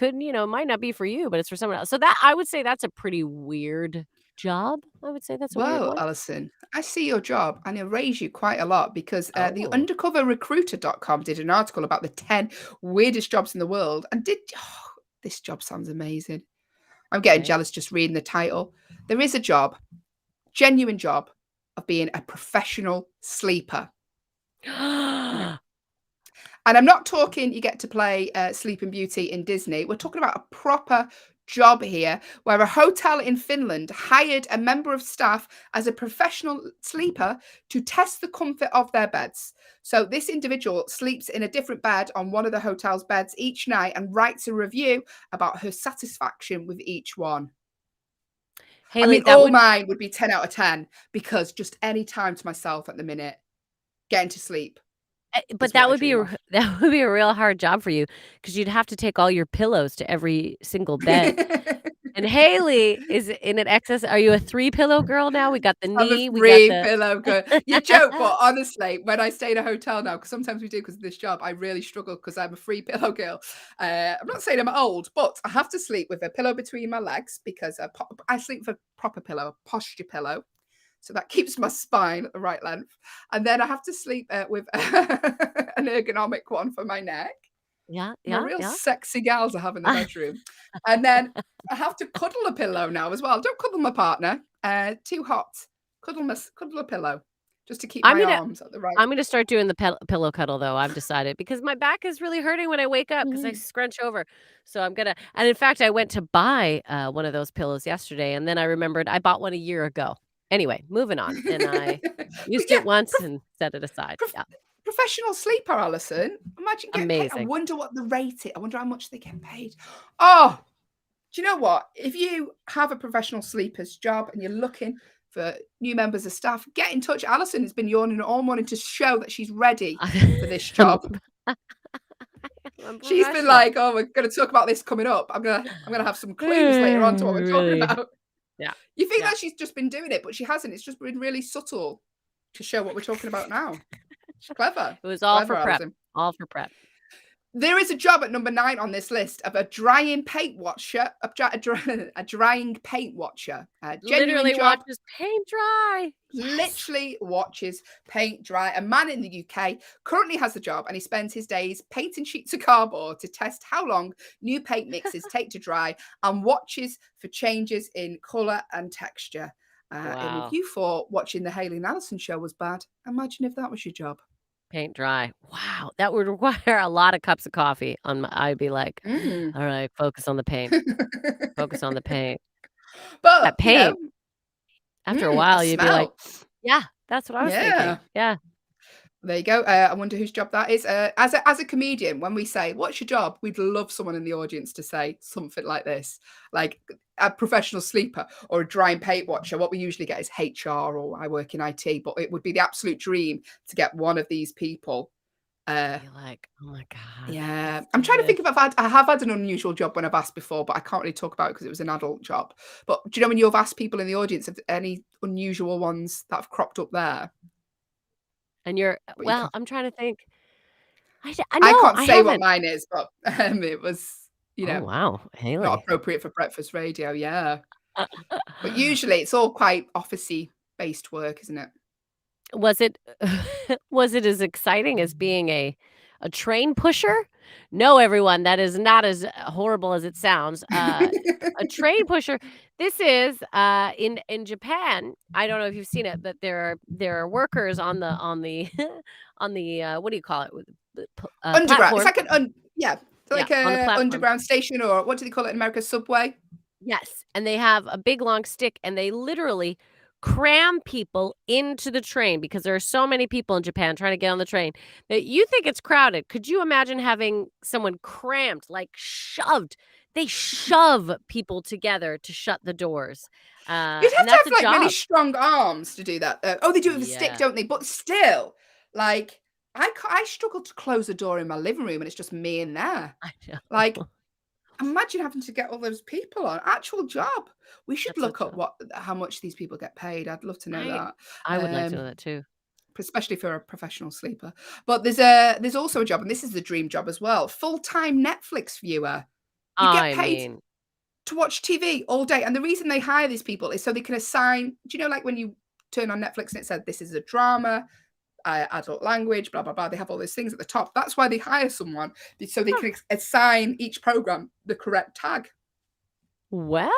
might not be for you, but it's for someone else." So that I would say that's a pretty weird job. I would say that's a weird Well, one. Alison, I see your job and it raised you quite a lot because the Oh, undercoverrecruiter.com did an article about the 10 weirdest jobs in the world. And this job sounds amazing. I'm getting okay. jealous just reading the title. There is a job, genuine job, of being a professional sleeper. Yeah. And I'm not talking you get to play Sleeping Beauty in Disney. We're talking about a proper job here where a hotel in Finland hired a member of staff as a professional sleeper to test the comfort of their beds. So this individual sleeps in a different bed on one of the hotel's beds each night and writes a review about her satisfaction with each one. I Haley, mean, that all would mine would be 10 out of 10 because just any time to myself at the minute, getting to sleep but is what that I would be dream a of. that would be a real hard job for you because 'cause you'd have to take all your pillows to every single bed. And Haley is in an excess. Are you a 3-pillow girl now? We got the I'm a knee, we got free the pillow girl. You joke, but honestly, when I stay in a hotel now, because sometimes we do because of this job, I really struggle because I'm a free pillow girl. I'm not saying I'm old, but I have to sleep with a pillow between my legs because I sleep with a proper pillow, a posture pillow. So that keeps my spine at the right length. And then I have to sleep with an ergonomic one for my neck. Yeah, I'm a yeah, real yeah. sexy gal to have in the bedroom. And then I have to cuddle a pillow now as well. Don't cuddle my partner. Too hot. Cuddle a pillow just to keep I'm my gonna arms at the right. I'm gonna start doing the pillow cuddle though, I've decided, because my back is really hurting when I wake up because I Mhm. scrunch over. So I'm gonna and in fact, I went to buy, one of those pillows yesterday, and then I remembered I bought one a year ago. Anyway, moving on, and I But used yeah, it once and set it aside. prof- Yeah, professional sleeper, Alison. Imagine getting paid. I amazing. wonder what the rate is. I wonder how much they get paid. Oh, do you know what? If you have a professional sleeper's job and you're looking for new members of staff, get in touch. Alison has been yawning all morning to show that she's ready for this I'm a job. I'm She's been professional. like, "Oh, we're gonna talk about this coming up. I'm gonna have some clues later on to what we're talking Really? about." Yeah, You think yeah. that she's just been doing it, but she hasn't. It's just been really subtle to show what we're talking about now. She's clever. It was She's all clever, for prep, Alison. all for prep. There is a job at number 9 on this list of a drying paint watcher, a drying paint watcher. A genuine Literally job, watches paint dry. Yes. literally watches paint dry. A man in the UK currently has the job and he spends his days painting sheets of cardboard to test how long new paint mixes take to dry and watches for changes in colour and texture. And if Wow. you thought watching the Hayley and Alison show was bad, imagine if that was your job. Paint dry. Wow, that would require a lot of cups of coffee on my I'd be like, Mm. "All right, focus on the paint. Focus on the paint." But, That paint, after a a while, you'd be like, smell. "Yeah, that's what I was thinking." Yeah. Yeah. There you go. I wonder whose job that is. As a comedian, when we say, "What's your job?" we'd love someone in the audience to say something like this, like a professional sleeper or a dry and paint watcher. What we usually get is HR or I work in IT, but it would be the absolute dream to get one of these people. Uh, Be like, "Oh my god, yeah, let's I'm do trying to this." think if I have had an unusual job when I've asked before, but I can't really talk about it because it was an adult job. But do you know when you've asked people in the audience if any unusual ones that have cropped up there? And you're But you well, can I'm trying to think. I I know, can't I say what haven't. mine is, but, it was, you Oh, know, wow, not Haley. appropriate for breakfast radio, yeah. But usually it's all quite officey based work, isn't it? Was it was it as exciting as being a train pusher? No, everyone, that is not as horrible as it sounds. A train pusher. This is in Japan. I don't know if you've seen it, but there are workers on the on the what do you call it? With the Underground. It's platform. like yeah, it's Yeah, like on the a platform. underground station or what do they call it in America? Subway? Yes, and they have a big long stick and they literally cram people into the train because there are so many people in Japan trying to get on the train that you think it's crowded. Could you imagine having someone crammed, like shoved? They shove people together to shut the doors. You'd have And to that's a have, like, really job. strong arms to do that, though. Oh, they do it with a stick, Yeah, don't they? But still, like, I struggle to close a door in my living room and it's just me in there. I Like, know. imagine having to get all those people on. Actual job. We should That's a look up job. how much these people get paid. I'd love to know I that. I would like to know Um, that too. especially for a professional sleeper. But there's also a job, and this is the dream job as well. Full-time Netflix viewer. You get I paid mean, to watch TV all day. And the reason they hire these people is so they can assign, do you know, like when you turn on Netflix and it said this is a drama, adult language, blah, blah, blah. They have all those things at the top. That's why they hire someone so they huh. can assign each program the correct tag. Well,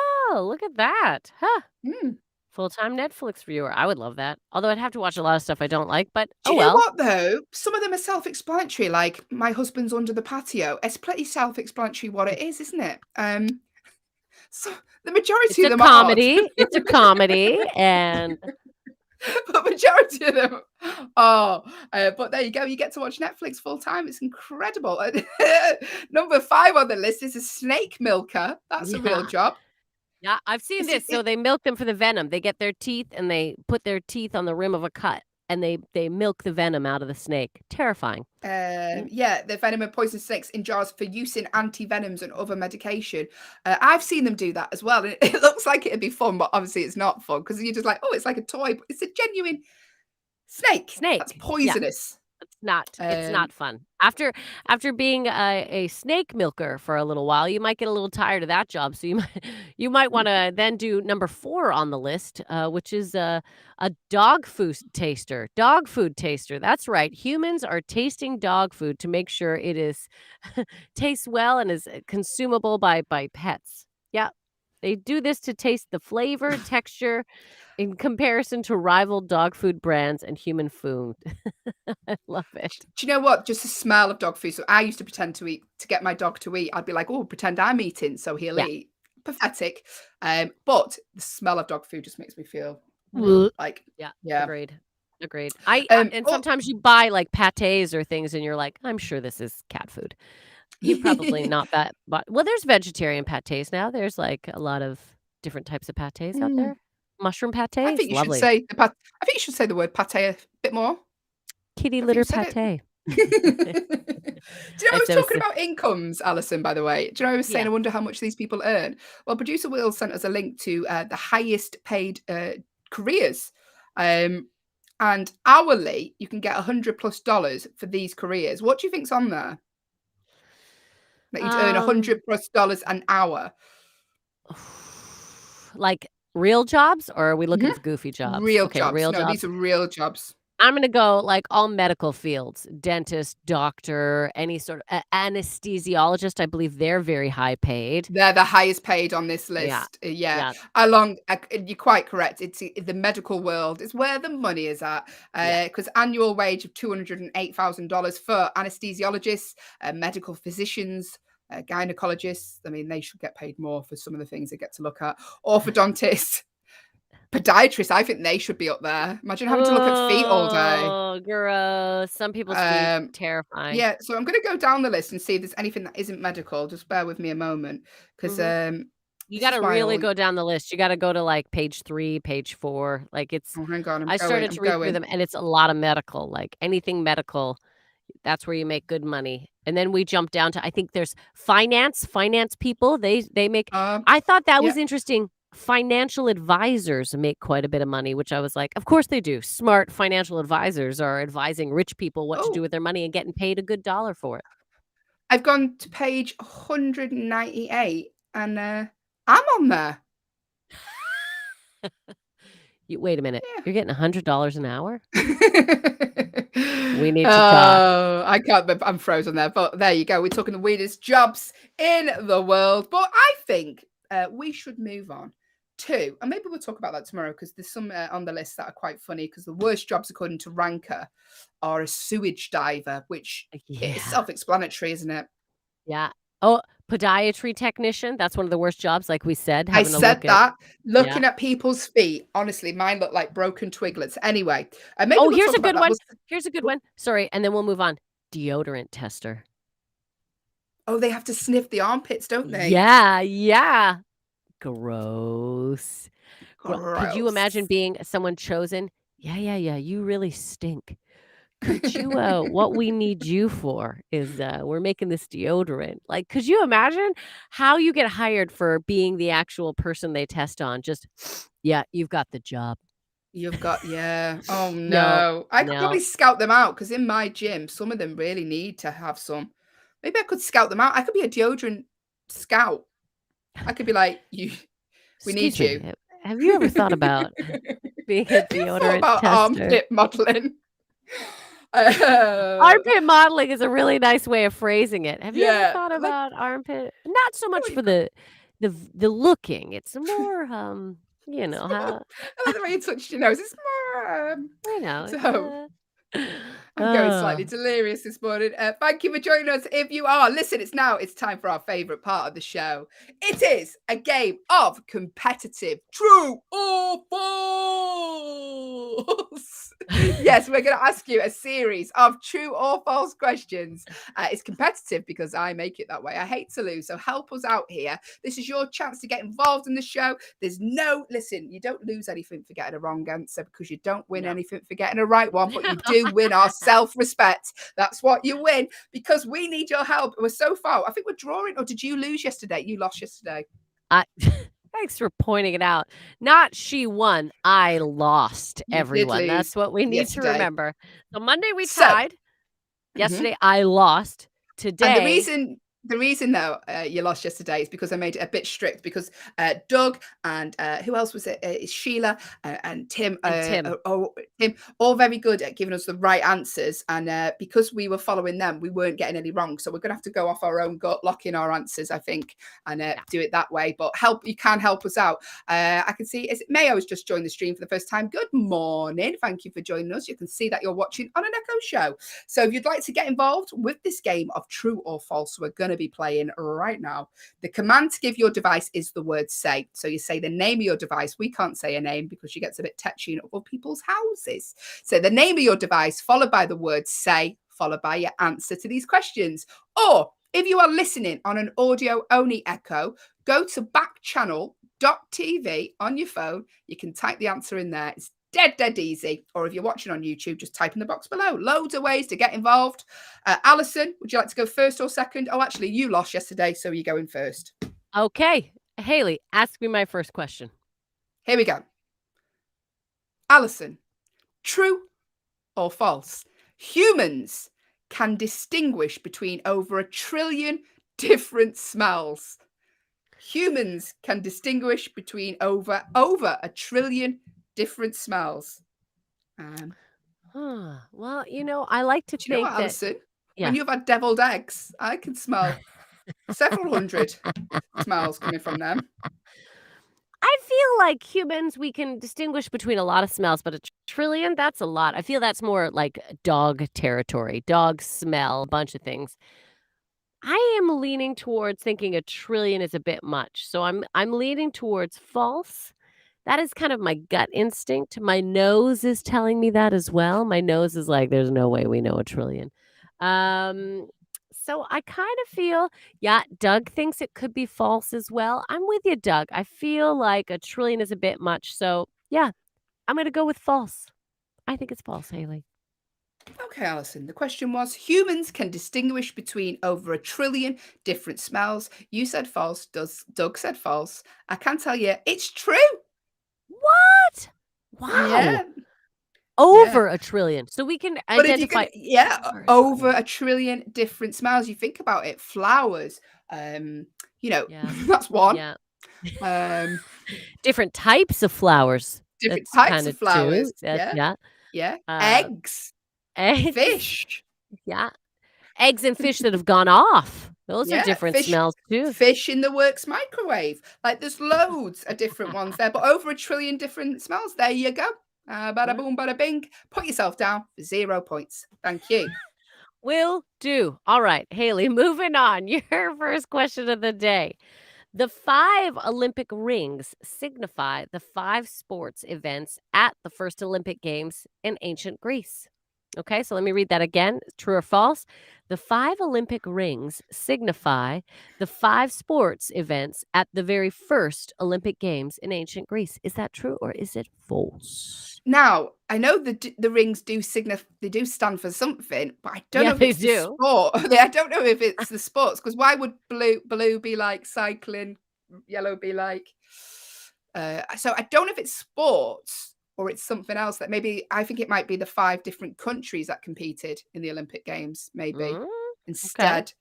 look at that. Huh. Mm. Full-time Netflix viewer. I would love that. Although I'd have to watch a lot of stuff I don't like, but Do oh you know well. what though? Some of them are self-explanatory, like My Husband's Under the Patio. It's pretty self-explanatory what it is, isn't it? So the It's majority of a them aren't. comedy. It's a comedy, and But majority of them are. But there you go. You get to watch Netflix full time. It's incredible. Number 5 on the list is a snake milker. That's a real yeah. job. Yeah, I've seen Is it, this. So they milk them for the venom. They get their teeth and they put their teeth on the rim of a cut and they milk the venom out of the snake. Terrifying. Mm. yeah, the venom and poison snakes in jars for use in anti-venoms and other medication. I've seen them do that as well. And it looks like it'd be fun, but obviously it's not fun because you're just like, oh, it's like a toy, but it's a genuine snake. That's Snake. Yeah. poisonous. It's Um, not fun. After being a snake milker for a little while, you might get a little tired of that job. So you might want to then do number 4 on the list, which is a dog food taster. Dog food taster. That's right. Humans are tasting dog food to make sure it is tastes well and is consumable by pets. Yeah. They do this to taste the flavor, texture in comparison to rival dog food brands and human food. I love it. Do you know what? Just the smell of dog food. So I used to pretend to get my dog to eat. I'd be like, oh, pretend I'm eating, so he'll Yeah. eat. Pathetic. But the smell of dog food just makes me feel like, Yeah, yeah. agreed. And Oh, sometimes you buy like pâtés or things and you're like, I'm sure this is cat food. You probably not that, but well, there's vegetarian pâtés now. There's like a lot of different types of pâtés out mm, there. Mushroom I pâtés, think you should lovely. say I think you should say the word pate a bit more. Kitty I think litter you said it. pâté. Do you know I was So talking about incomes, Alison, by the way? Do you know I was saying yeah. I wonder how much these people earn? Well, producer Will sent us a link to the highest paid careers. And hourly, you can get $100+ for these careers. What do you think's on there? That you'd earn Um, $100+ an hour. like real jobs, or are we looking Mhm. for goofy jobs? Real Okay, jobs. real No, these jobs. are real jobs. I'm gonna go like all medical fields, dentist, doctor, any sort of anesthesiologist. I believe they're very high paid. They're the highest paid on this Yeah, list. Yeah, yeah, you're quite correct. It's the medical world is where the money is at. yeah. Because annual wage of $208,000 for anesthesiologists, medical physicians, gynecologists. I mean, they should get paid more for some of the things they get to look at. Orthodontists, podiatrists. I think they should be up there. Imagine having to look at feet all day. Oh, gross. Some people's feet, Um, terrifying. yeah, so I'm going to go down the list and see if there's anything that isn't medical. Just bear with me a moment, because Mhm. You this is gotta why I really always. go down the list. You gotta go to, like, page 3, page 4. Like, it's Oh, hang on, I'm I going. started I'm to read through going. them, and it's a lot of medical, like, anything medical, that's where you make good money. And then we jump down to I think there's finance people, they make Um, I thought that yeah. was interesting. Financial advisors make quite a bit of money, which I was like, "Of course they do." Smart financial advisors are advising rich people what to do Oh, with their money and getting paid a good dollar for it. I've gone to page 198, and I'm on there. You wait a minute, Yeah. you're getting $100 an hour? We need to talk. Oh, I can't. I'm frozen there. But there you go. We're talking the weirdest jobs in the world. But I think we should move on to, and maybe we'll talk about that tomorrow because there's some on the list that are quite funny. Because the worst jobs, according to Ranker, are a sewage diver, which is Yeah. self-explanatory, isn't it? Yeah. Oh, podiatry technician, that's one of the worst jobs, like we said, I having to said look at that. yeah. Looking at people's feet, honestly, mine look like broken twiglets. Anyway, maybe Oh, we'll here's talk a about good that. one. Here's a good one. Sorry, and then we'll move on. Deodorant tester. Oh, they have to sniff the armpits, don't they? Yeah. Gross. Could you imagine Gross. being someone chosen? Yeah, you really stink. Could you, what we need you for is, we're making this deodorant. Like, could you imagine how you get hired for being the actual person they test on? Just, yeah, you've got the job. You've got, yeah. Oh No, no. I could probably no. scout them out because in my gym, some of them really need to have some. Maybe I could scout them out. I could be a deodorant scout. I could be like, we need Excuse me, you. have you ever thought about being a Have you thought deodorant about tester? armpit modeling? Uh, Armpit modeling is a really nice way of phrasing it. Have you ever yeah, thought like, about armpit not so much oh, for the looking, it's more, You know how I like the way you touched your nose. It's I know. so. Uh, I'm going uh, slightly delirious this morning. Thank you for joining us. If you are, listen, it's time for our favourite part of the show. It is a game of competitive true or false. Yes, we're going to ask you a series of true or false questions. It's competitive because I make it that way. I hate to lose, so help us out here. This is your chance to get involved in the show. Listen, you don't lose anything for getting a wrong answer because you don't win anything for getting a right one, but you do win our self-respect. That's what you win because we need your help. We're so far. I think we're drawing. Or did you lose yesterday? You lost yesterday. Thanks for pointing it out. Not she won, I lost, You did everyone. lose That's what we need to yesterday. remember. So Monday we So, tied. Yesterday I lost. and Today the reason though you lost yesterday is because I made it a bit strict because Doug and who else was it? It's Sheila and Tim. Tim. Tim, all very good at giving us the right answers, and because we were following them, we weren't getting any wrong. So we're going to have to go off our own gut, lock in our answers, I think, and do it that way. But you can help us out. I can see Mayo has just joined the stream for the first time. Good morning, thank you for joining us. You can see that you're watching on an Echo show. So if you'd like to get involved with this game of true or false, we're going to be playing right now. The command to give your device is the word say. So you say the name of your device. We can't say a name because she gets a bit touchy in other people's houses. So the name of your device followed by the word say, followed by your answer to these questions. Or if you are listening on an audio only Echo, go to backchannel.tv on your phone. You can type the answer in there. It's dead easy. Or if you're watching on YouTube, just type in the box below. Loads of ways to get involved. Allyson, would you like to go first or second? Oh, actually, you lost yesterday, so you're going first. Okay. Hayley, ask me my first question. Here we go. Allyson, true or false? Humans can distinguish between over 1 trillion different smells. Humans can distinguish between over 1 trillion different smells. Well, I like to Do you know think what, that Allyson? yeah. When you've had deviled eggs, I can smell several hundred smells coming from them. I feel like humans, we can distinguish between a lot of smells, but 1 trillion, that's a lot. I feel that's more like dog territory, dog smell, a bunch of things. I am leaning towards thinking 1 trillion is a bit much. So I'm leaning towards false. That is kind of my gut instinct. My nose is telling me that as well. My nose is like, there's no way we know 1 trillion. So I kind of feel, yeah, Doug thinks it could be false as well. I'm with you, Doug. I feel like 1 trillion is a bit much. So yeah, I'm going to go with false. I think it's false, Hayley. Okay, Allyson. The question was humans can distinguish between over 1 trillion different smells. You said false. Doug said false. I can tell you it's true. What? Wow. Yeah. Over 1 trillion. So we can But if you identify can, over 1 trillion different smells. You think about it, flowers, Yeah. that's one. Yeah. Different types of flowers. Different That's types of two. flowers. Yeah. Eggs, Eggs. fish. Yeah. Eggs and fish that have gone off. Those are different smells too. Fish in the works microwave. Like there's loads of different ones there, but over 1 trillion different smells. There you go. Bada boom, bada bing. Put yourself down for 0 points. Thank you. Will do. All right, Hayley, moving on. Your first question of the day. The 5 Olympic rings signify the 5 sports events at the first Olympic Games in ancient Greece. Okay, so let me read that again. True or false? The 5 Olympic rings signify the 5 sports events at the very first Olympic Games in ancient Greece. Is that true or is it false? Now, I know the rings do stand for something, but I don't know if it's the sport. I don't know if it's the sports, because why would blue be like cycling, yellow be like so I don't know if it's sports or it's something else that maybe I think it might be the 5 different countries that competed in the Olympic Games, maybe instead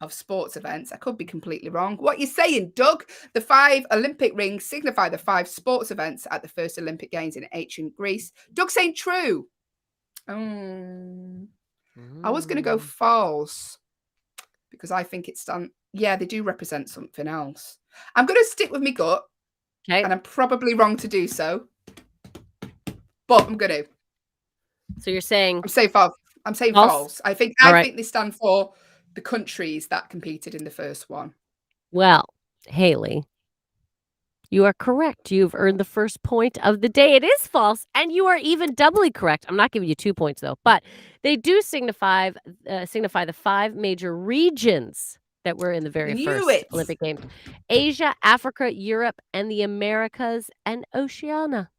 of sports events. I could be completely wrong. What you saying, Doug? The 5 Olympic rings signify the 5 sports events at the first Olympic Games in ancient Greece. Doug saying true. I was going to go false because I think it's done. Yeah, they do represent something else. I'm going to stick with my gut. Okay. and I'm probably wrong to do so, but I'm going to. So you're saying I'm saying false. I'm saying false? false. I think All right. they stand for the countries that competed in the first one. Well, Hayley, you are correct. You've earned the first point of the day. It is false, and you are even doubly correct. I'm not giving you 2 points though, but they do signify the 5 major regions that were in the very Knew first it. Olympic Games: Asia, Africa, Europe, and the Americas and Oceania.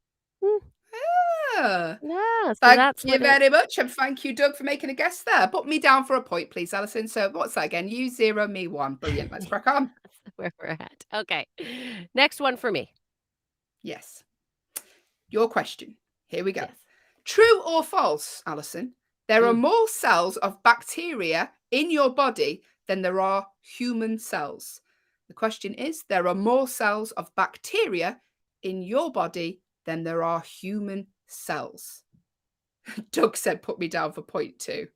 Ah, Yeah, so thank that's you what it. very much, and thank you, Doug, for making a guess there. Put me down for a point, please, Allyson. So what's that again? You 0, me 1. Brilliant. Let's crack on. That's where we're at. Okay, next one for me. Yes. Your question. Here we go. Yes. True or false, Allyson? There are Mm. more cells of bacteria in your body than there are human cells. The question is, there are more cells of bacteria in your body than there are human cells. Doug said, put me down for point 2.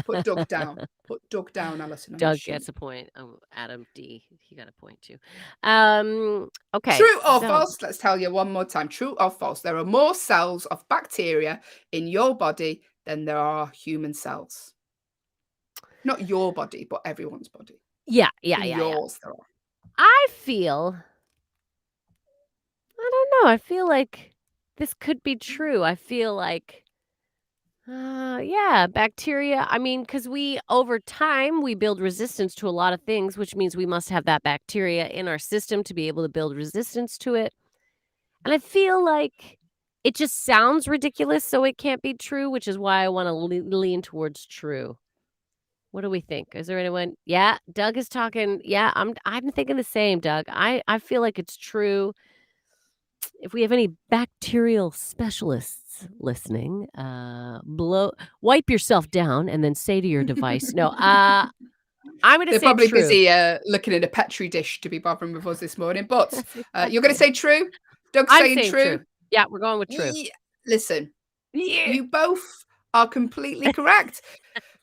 Put Doug down. Put Doug down, Allyson. On Doug the gets sheet. a point. Adam D. He got a point too. Okay. True or So false? Let's tell you one more time. True or false? There are more cells of bacteria in your body than there are human cells. Not your body, but everyone's body. yeah. In yours, there are. I don't know. I feel like this could be true. I feel like, yeah, bacteria. I mean, because over time, we build resistance to a lot of things, which means we must have that bacteria in our system to be able to build resistance to it. And I feel like it just sounds ridiculous, so it can't be true, which is why I want to lean towards true. What do we think? Is there anyone? Yeah, Doug is talking. Yeah, I'm thinking the same, Doug. I feel like it's true. If we have any bacterial specialists listening, wipe yourself down and then say to your device, no, I'm going to They're say probably true. busy looking at a petri dish to be bothering with us this morning. But That's you're going to say true? Doug's I'm saying saying true. Yeah, we're going with true. Yeah. Listen, Yeah. you both are completely correct.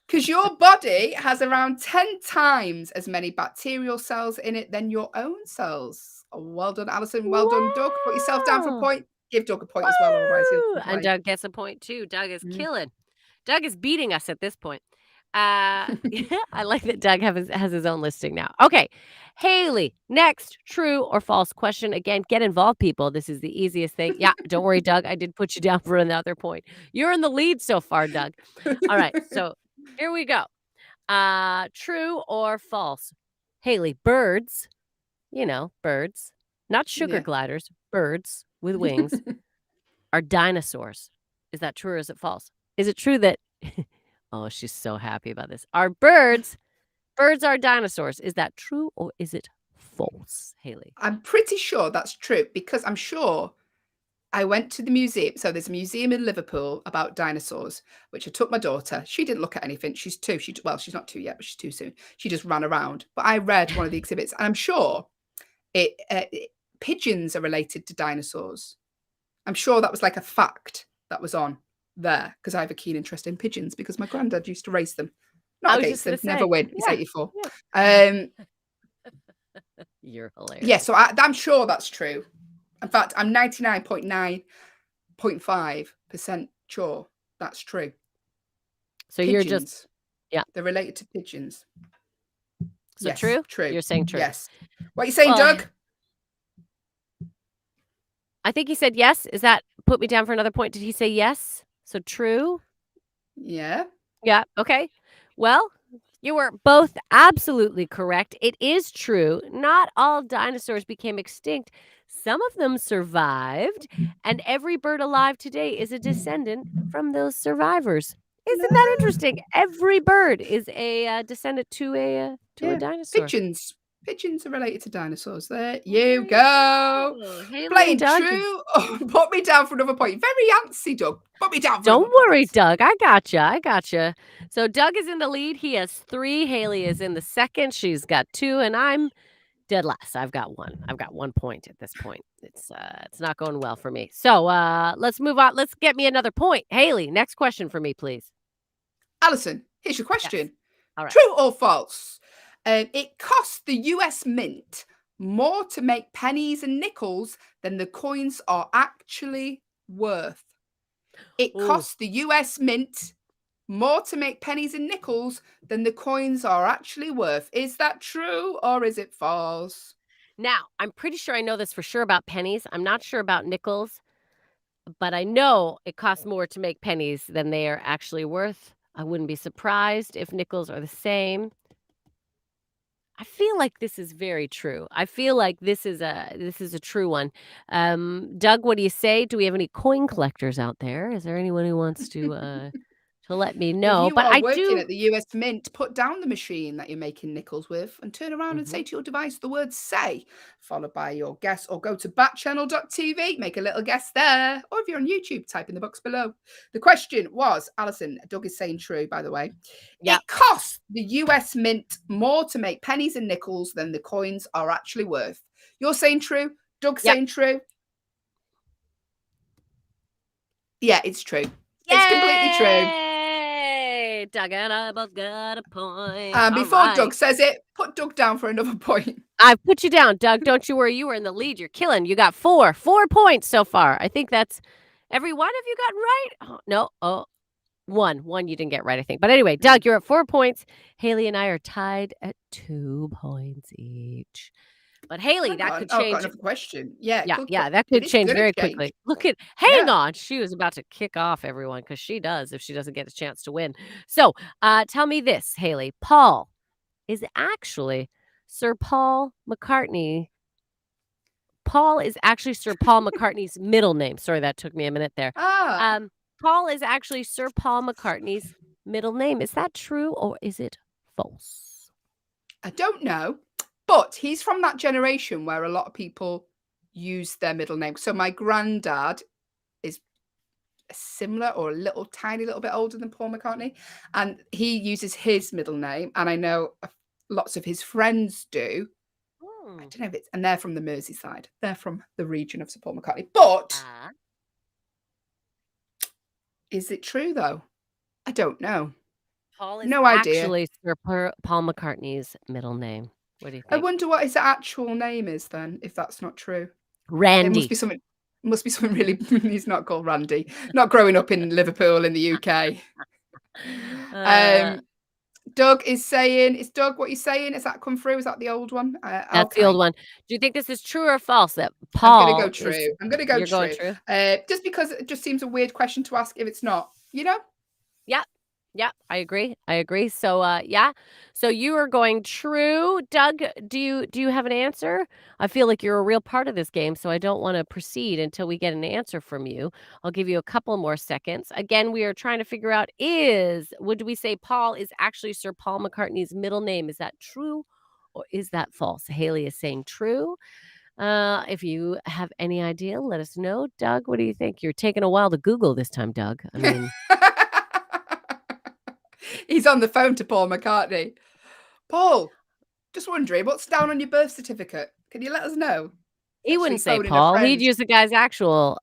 Because your body has around 10 times as many bacterial cells in it than your own cells. Oh, well done, Allyson. Well done, Doug. Put yourself down for a Wow. point. Give Doug a point as well, otherwise he'll Woo! And complain. Doug gets a point too. Doug is killing. Doug is beating us at this point. I like that Doug has his own listing now. Okay, Hayley, next, true or false question. Again, get involved, people. This is the easiest thing. Yeah, don't worry, Doug. I did put you down for another point. You're in the lead so far, Doug. All right, so here we go. True or false? Hayley, birds, birds, not sugar Yeah. gliders, birds with wings are dinosaurs. Is that true or is it false? Is it true that oh, she's so happy about this. Are birds are dinosaurs. Is that true or is it false, Hayley? I'm pretty sure that's true because I'm sure I went to the museum. So there's a museum in Liverpool about dinosaurs, which I took my daughter. She didn't look at anything. She's 2. Well, she's not 2 yet, but she's too soon. She just ran around. But I read one of the exhibits, and I'm sure pigeons are related to dinosaurs. I'm sure that was like a fact that was on there because I have a keen interest in pigeons because my granddad used to race them. Not against them, never win. He's 84. Yeah. You're hilarious. Yeah, so I'm sure that's true. In fact, I'm 99.9.5% sure that's true. So pigeons. You're just, they're related to pigeons. So yes, true? True. You're saying true. Yes. What are you saying, Well, Doug? I think he said yes. Is that put me down for another point? Did he say yes? So true? Yeah. Yeah. Okay. Well, you were both absolutely correct. It is true. Not all dinosaurs became extinct. Some of them survived, and every bird alive today is a descendant from those survivors. Isn't that interesting? Every bird is a descendant to a dinosaur. Pigeons are related to dinosaurs. There you go. Hayley Playing and Doug. true. Oh, put me down for another point. Very antsy, Doug. Put me down for Don't another worry, point. Doug. I gotcha. So Doug is in the lead. He has 3. Hayley is in the second. She's got 2, and I'm dead last. I've got 1. I've got 1 point at this point. It's not going well for me. So let's move on. Let's get me another point. Hayley, next question for me, please. Allyson, here's your question. Yes. All right. True or false? It cost the US Mint more to make pennies and nickels than the coins are actually worth? It Ooh. costs the US Mint more to make pennies and nickels than the coins are actually worth. Is that true or is it false? Now, I'm pretty sure I know this for sure about pennies. I'm not sure about nickels, but I know it costs more to make pennies than they are actually worth. I wouldn't be surprised if nickels are the same. I feel like this is very true. I feel like this is a true one. Doug, what do you say? Do we have any coin collectors out there? Is there anyone who wants to let me If know? you But are I working do. at the US Mint, put down the machine that you're making nickels with and turn around and say Mhm. to your device the word say, followed by your guess, or go to backchannel.tv, make a little guess there. Or if you're on YouTube, type in the box below. The question was, Allyson, Doug is saying true, by the way. Yeah. It costs the US Mint more to make pennies and nickels than the coins are actually worth. You're saying true. Doug Yep. saying true. Yeah, it's true. It's completely true. Yay! Doug and I both got a point. And All before right. Doug says it, put Doug down for another point. I put you down, Doug. Don't you worry. You were in the lead. You're killing. You got 4 points so far. I think that's every one of you gotten right. Oh, no. Oh, one you didn't get right, I think. But anyway, Doug, you're at 4 points. Hayley and I are tied at 2 points each. But Hayley, Hang that on. could Oh, I've got change. another question. Yeah, Yeah, good. yeah, that It could is change gonna very change. quickly. Look at hang Yeah. on. She was about to kick off everyone because she does if she doesn't get a chance to win. So tell me this, Hayley. Paul is actually Sir Paul McCartney. Paul is actually Sir Paul McCartney's middle name. Sorry, that took me a minute there. Ah, Paul is actually Sir Paul McCartney's middle name. Is that true or is it false? I don't know. But he's from that generation where a lot of people use their middle name. So my granddad is similar or a little tiny little bit older than Paul McCartney. And he uses his middle name. And I know lots of his friends do. I Hmm. don't know if it's, and they're from the Merseyside. They're from the region of Sir Paul McCartney. But Ah. is it true though? I don't know. Paul is No idea. actually Sir Paul McCartney's middle name. What do you I think? wonder what his actual name is then, if that's not true. It Randy. must be something really he's not called Randy. Not growing up in Liverpool in the UK. Doug is saying, is Doug what he's saying? Has that come through? Is that the old one? That's the old Okay. one. Do you think this is true or false that I'm gonna Paul go is true. I'm gonna go You're going true. true? Just because it just seems a weird question to ask if it's not, you know? Yep. Yep, I agree. So, yeah. So you are going true. Doug, do you have an answer? I feel like you're a real part of this game, so I don't want to proceed until we get an answer from you. I'll give you a couple more seconds. Again, we are trying to figure out would we say Paul is actually Sir Paul McCartney's middle name? Is that true or is that false? Hayley is saying true. If you have any idea, let us know. Doug, what do you think? You're taking a while to Google this time, Doug. I mean, He's on the phone to Paul McCartney. Paul, just wondering, what's down on your birth certificate? Can you let us know? he Actually wouldn't say phoning a Paul. He'd friend. use the guy's actual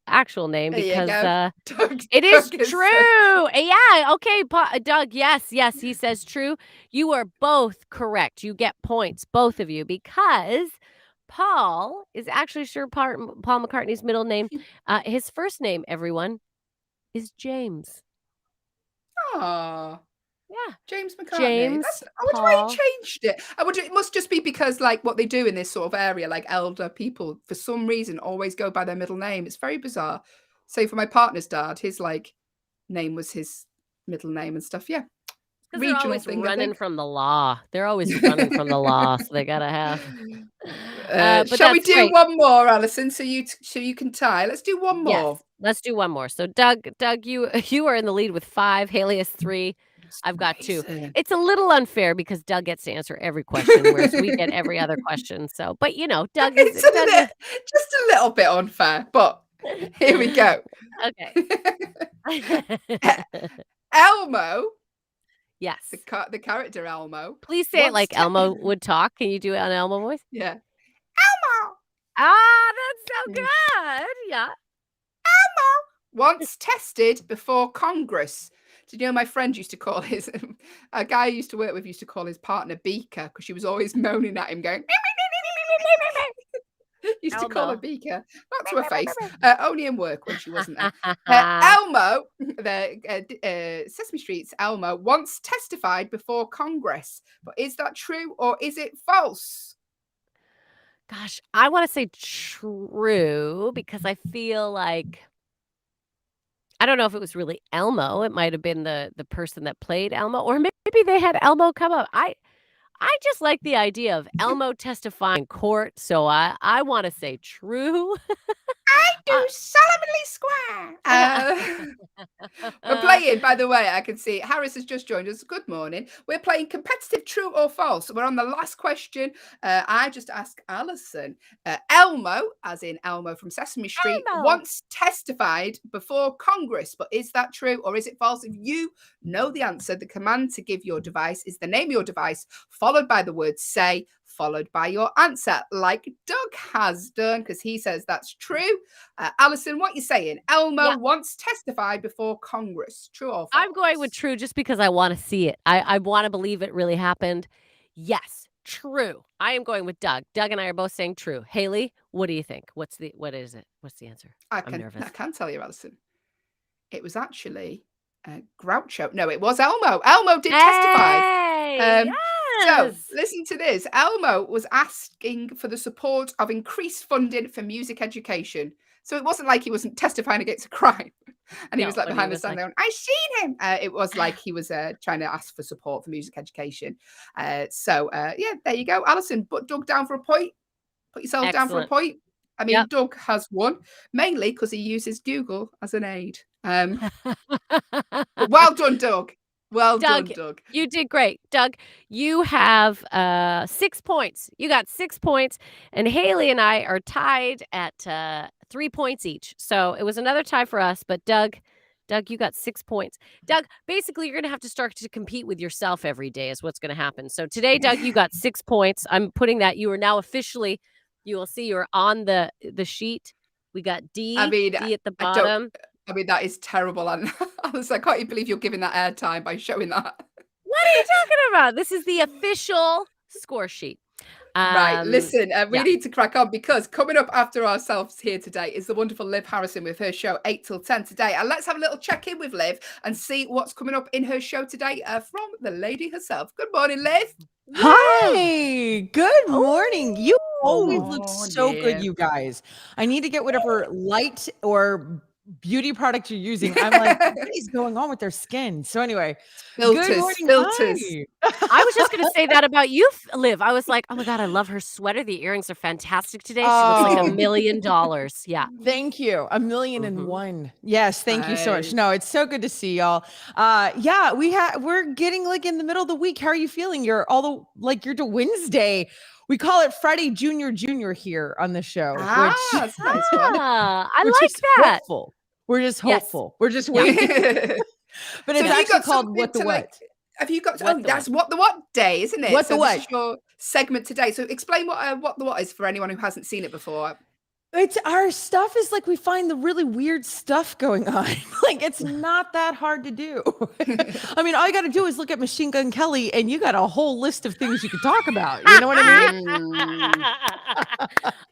name There you because go. Doug, it is Doug true. Yeah. Okay, Doug. Yes. He says true. You are both correct. You get points, both of you, because Paul is actually Sir Paul McCartney's middle name. His first name, everyone, is James. Aw. Yeah. James McCartney. James I wonder why Paul. he changed it. I wonder it must just be because like what they do in this sort of area, like elder people, for some reason always go by their middle name. It's very bizarre. Say for my partner's dad, his like name was his middle name and stuff. Yeah. Because they're Regional always thing, I running think. from the law. They're always running from the law, so they gotta have. But Shall we that's do great. one more, Allyson, so you can tie? Let's do one Yes, more. let's do one more. So Doug, you are in the lead with 5. Hayley has 3. I've got 2. Amazing. It's a little unfair because Doug gets to answer every question, whereas we get every other question. So, but Doug is It's just a little bit unfair, but here we go. Okay. Elmo, Yes. the character Elmo. Please say it like Elmo would talk. Can you do it on Elmo voice? Yeah. Elmo. Ah, that's so good. Yeah. Once tested before Congress. Did you know my friend used to call a guy I used to work with used to call his partner Beaker because she was always moaning at him going Used to call her Elmo. Beaker, not to her face. Only in work when she wasn't there. Elmo, Sesame Street's Elmo, once testified before Congress. But is that true or is it false? Gosh, I want to say true because I feel like I don't know if it was really Elmo. It might have been the person that played Elmo, or maybe they had Elmo come up. I just like the idea of Elmo testifying in court, so I want to say true. I do Uh, solemnly swear. We're playing, by the way, I can see Harris has just joined us. Good morning. We're playing competitive true or false. We're on the last question. I just asked Allyson. Elmo, as in Elmo from Sesame Street, Elmo. once testified before Congress. But is that true or is it false? If you know the answer, the command to give your device is the name of your device, followed by the word say, followed by your answer, like Doug has done, because he says that's true. Allyson, what you saying? Elmo once testified before Congress. True or false? I'm going with true just because I want to see it. I want to believe it really happened. Yes, true. I am going with Doug. Doug and I are both saying true. Hayley, what do you think? What is it? What's the answer? I'm nervous. I can tell you, Allyson. It was actually Groucho. No, it was Elmo. Elmo did testify. Yes. So listen to this. Elmo was asking for the support of increased funding for music education. So it wasn't like he wasn't testifying against a crime. And he was like behind the stand going, I seen him. It was like he was trying to ask for support for music education. So there you go. Allyson, put Doug down for a point. Put yourself down for a point. I mean, Doug has won, mainly because he uses Google as an aid. But well done, Doug. Well done, Doug. You did great. Doug, you have 6 points. You got 6 points. And Hayley and I are tied at 3 points each. So it was another tie for us. But Doug, you got 6 points. Doug, basically, you're going to have to start to compete with yourself every day is what's going to happen. So today, Doug, you got 6 points. I'm putting that. You are now officially, you will see you're on the sheet. We got D, D at the bottom. I mean, that is terrible. And I can't even believe you're giving that airtime by showing that. What are you talking about? This is the official score sheet. Right. Listen, we need to crack on because coming up after ourselves here today is the wonderful Liv Harrison with her show 8 till 10 today. And let's have a little check-in with Liv and see what's coming up in her show today from the lady herself. Good morning, Liv. Hi. Good morning. You always look so good, you guys. I need to get whatever light or beauty product you're using. I'm like, what is going on with their skin? So anyway, filters. Hi. I was just going to say that about you, Liv. I was like, oh my God, I love her sweater. The earrings are fantastic today. She looks like $1 million. Yeah. Thank you. 1,000,001. Yes. Thank you so much. No, it's so good to see y'all. We're getting like in the middle of the week. How are you feeling? You're to Wednesday. We call it Friday Junior here on the show. That's nice one. I like that. Hopeful. We're just hopeful. We're just waiting. But it's actually called What the What. Have you got? That's What the What day, isn't it? What the What? This is your segment today. So explain what the What is for anyone who hasn't seen it before. It's our stuff is like we find the really weird stuff going on. Like it's not that hard to do. I mean, all you got to do is look at Machine Gun Kelly and you got a whole list of things you could talk about. You know what I mean?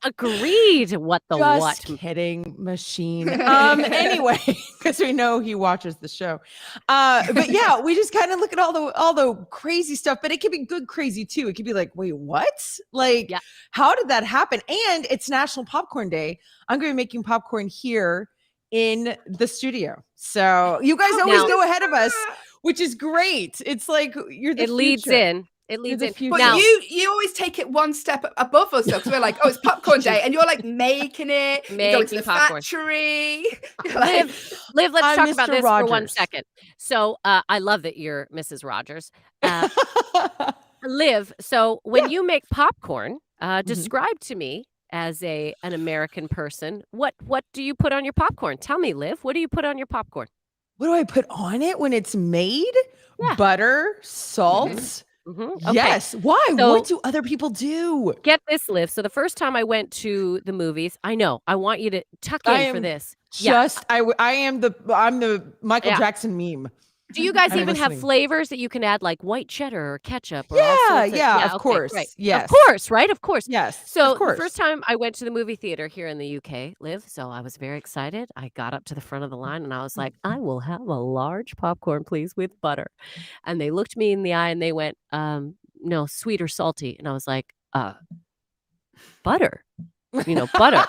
Agreed. What the Just what? Kidding, Machine. Anyway, because we know he watches the show. But yeah, we just kind of look at all the crazy stuff, but it could be good crazy too. It could be like, wait, what? Like, how did that happen? And it's National Popcorn Day. I'm going to be making popcorn here in the studio. So you guys always go ahead of us, which is great. It's like you're the It leads in. It leads in. But now, you always take it one step above us, though, because we're like, oh, it's popcorn day, and you're like making it. You go to the popcorn. factory. Liv, let's talk about this for 1 second. So I love that you're Mrs. Rogers. Liv, so when you make popcorn, describe to me as an American person, what do you put on your popcorn? Tell me, Liv, what do you put on your popcorn? What do I put on it when it's made? Butter, salt. Okay. Yes. Why? So, what do other people do? Get this, Liv. So the first time I went to the movies, I know I want you to tuck in for this. I'm the Michael Jackson meme. Do you guys I'm even have listening. flavors that you can add, like white cheddar or ketchup or all sorts of? Yeah, of Okay, course. great. Yes. Of course, right? Of course. Yes, of So the course. first time I went to the movie theater here in the UK, Liv, so I was very excited. I got up to the front of the line and I was like, I will have a large popcorn, please, with butter. And they looked me in the eye and they went, no, sweet or salty. And I was like, butter, butter.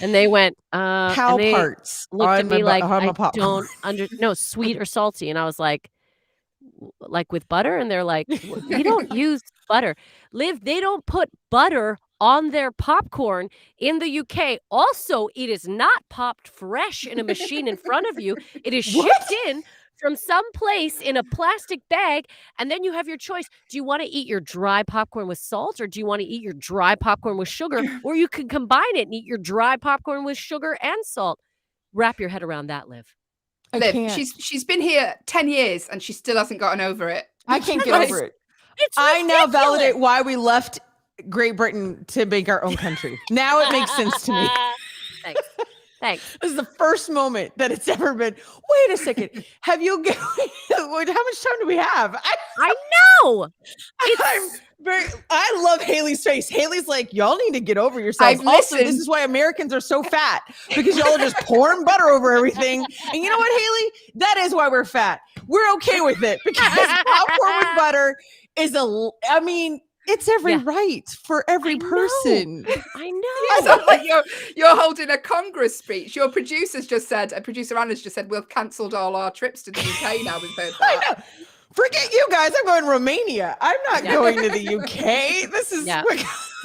And they went, Cow and they parts looked at on my me like, on my I popcorn. don't no, sweet or salty. And I was like with butter? And they're like, we don't use butter. Liv, they don't put butter on their popcorn in the UK. Also, it is not popped fresh in a machine in front of you. It is What? shipped in from some place in a plastic bag, and then you have your choice. Do you want to eat your dry popcorn with salt, or do you want to eat your dry popcorn with sugar? Or you can combine it and eat your dry popcorn with sugar and salt. Wrap your head around that, Liv. I Liv, can't. she's been here 10 years and she still hasn't gotten over it. I can't get Right. over it. It's I now ridiculous. validate why we left Great Britain to make our own country. Now it makes sense to me. Thanks. Thanks. This is the first moment that it's ever been. Wait a second. Have you? How much time do we have? I know. I love Hayley's face. Hayley's like, y'all need to get over yourselves. I've Also, this listened. is why Americans are so fat, because y'all are just pouring butter over everything. And you know what, Hayley? That is why we're fat. We're okay with it because popcorn with butter is it's every Yeah. right for every I know. person. I You know. sound like you're holding a Congress speech. Your producer Anna's just said, we've cancelled all our trips to the UK now. We've heard I that. know. Forget you guys. I'm going to Romania. I'm not Yeah. going to the UK. This is Yeah. what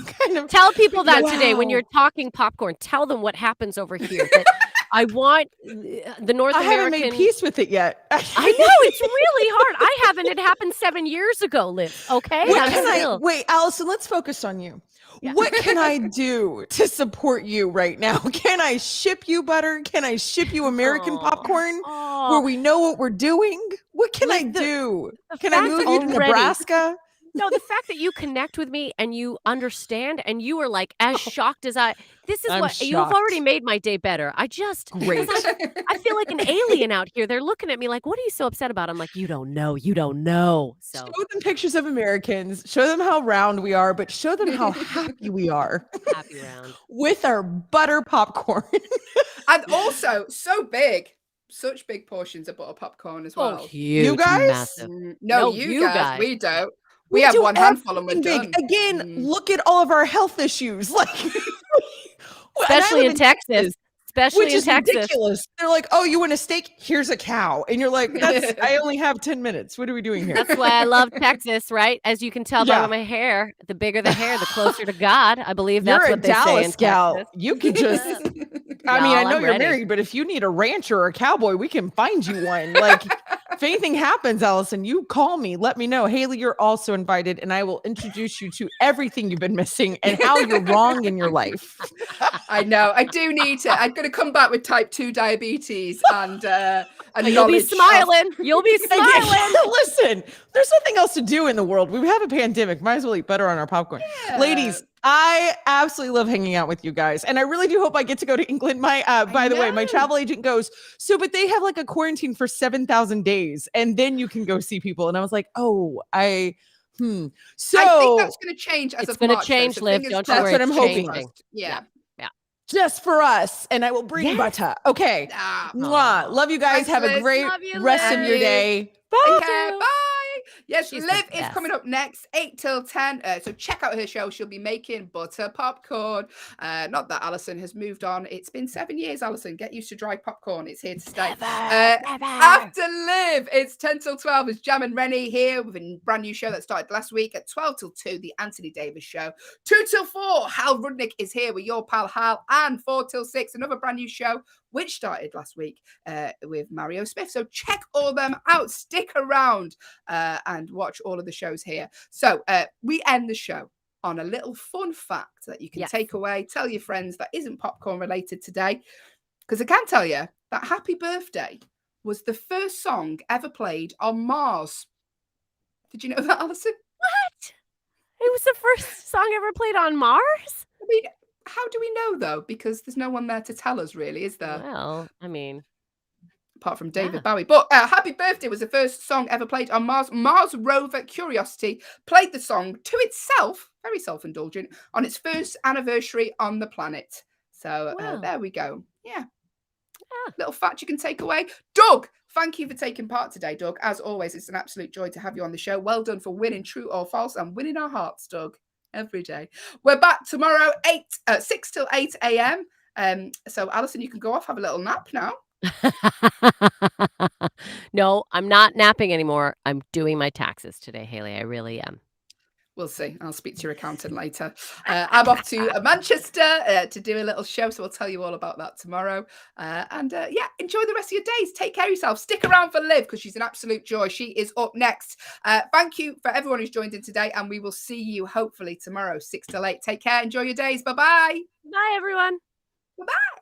kind of. Tell people that today when Wow. you're talking popcorn. Tell them what happens over here. That I want the North I haven't American. made peace with it yet. I know it's really hard. I haven't. It happened 7 years ago, Liv. Okay. Wait, Allyson, let's focus on you. Yeah. What can I do to support you right now? Can I ship you butter? Can I ship you American popcorn where we know what we're doing? What can I do? Can I fact move that you to already- Nebraska? No, the fact that you connect with me and you understand and you are like as shocked as I. This is I'm what you've shocked. already made my day better. I just Great. because I feel like an alien out here. They're looking at me like, "What are you so upset about?" I'm like, "You don't know. You don't know." So Show them pictures of Americans. Show them how round we are, but show them how happy we are happy round. with our butter popcorn. And also, so big. Such big portions of butter popcorn as well. Huge, You guys? massive. No, No, you you guys. guys. We don't. We have do one handful and we're everything done. big. Again, look at all of our health issues. Like, Especially in Texas. Especially which in is Texas. ridiculous. They're like, "Oh, you want a steak? Here's a cow," and you're like, I only have 10 minutes. What are we doing here? That's why I love Texas, right? As you can tell Yeah. by my hair, the bigger the hair, the closer to God. I believe You're that's a what they say Dallas in gal. Texas. You can just. I mean, I Y'all, know I'm you're ready. married, but if you need a rancher or a cowboy, we can find you one. Like, if anything happens, Allyson, you call me. Let me know. Hayley, you're also invited, and I will introduce you to everything you've been missing and how you're wrong in your life. I know. I do need to. I'm going to come back with type 2 diabetes and You'll be knowledge of- smiling. You'll be smiling. Listen, there's nothing else to do in the world. We have a pandemic. Might as well eat butter on our popcorn. Ladies, I absolutely love hanging out with you guys. And I really do hope I get to go to England. By the way, my travel agent goes, but they have like a quarantine for 7,000 days and then you can go see people. And I was like, So I think that's going to change as It's of gonna March, though, change, so Liv. fingers Don't you That's worry. what I'm it's hoping. changing. Yeah. just for us. And I will bring Yes. butter. Okay. Ah, Mwah. Love you guys. Thanks, have a Liz. great Love you, rest of Liz. your day. Take care. Bye. Yes, She's the Liv is best. coming up next, 8 till 10. So check out her show. She'll be making butter popcorn. Not that Allyson has moved on. It's been 7 years, Allyson. Get used to dry popcorn. It's here to stay. After Liv, it's 10 till 12. It's Jam and Rennie here with a brand new show that started last week. At 12 till 2, the Anthony Davis Show. 2 till 4, Hal Rudnick is here with your pal Hal. And 4 till 6, another brand new show, which started last week with Mario Smith. So check all them out. Stick around and watch all of the shows here. So we end the show on a little fun fact that you can Yes. take away. Tell your friends that isn't popcorn related today. Because I can tell you that Happy Birthday was the first song ever played on Mars. Did you know that, Allyson? What? It was the first song ever played on Mars? I mean, how do we know, though? Because there's no one there to tell us, really, is there? Well, I mean, apart from David Bowie. But Happy Birthday was the first song ever played on Mars. Mars rover Curiosity played the song to itself, very self-indulgent, on its first anniversary on the planet. So there we go. Yeah. Little fact you can take away. Doug, thank you for taking part today, Doug. As always, it's an absolute joy to have you on the show. Well done for winning True or False and winning our hearts, Doug, every day. We're back tomorrow, 6 till 8 a.m. So, Allyson, you can go off, have a little nap now. No, I'm not napping anymore. I'm doing my taxes today, Hayley. I really am. We'll see. I'll speak to your accountant later. I'm off to Manchester to do a little show, so we'll tell you all about that tomorrow. Yeah, enjoy the rest of your days. Take care of yourself. Stick around for Liv because she's an absolute joy. She is up next. Thank you for everyone who's joined in today, and we will see you hopefully tomorrow, 6 till 8. Take care. Enjoy your days. Bye-bye. Bye, everyone. Bye-bye.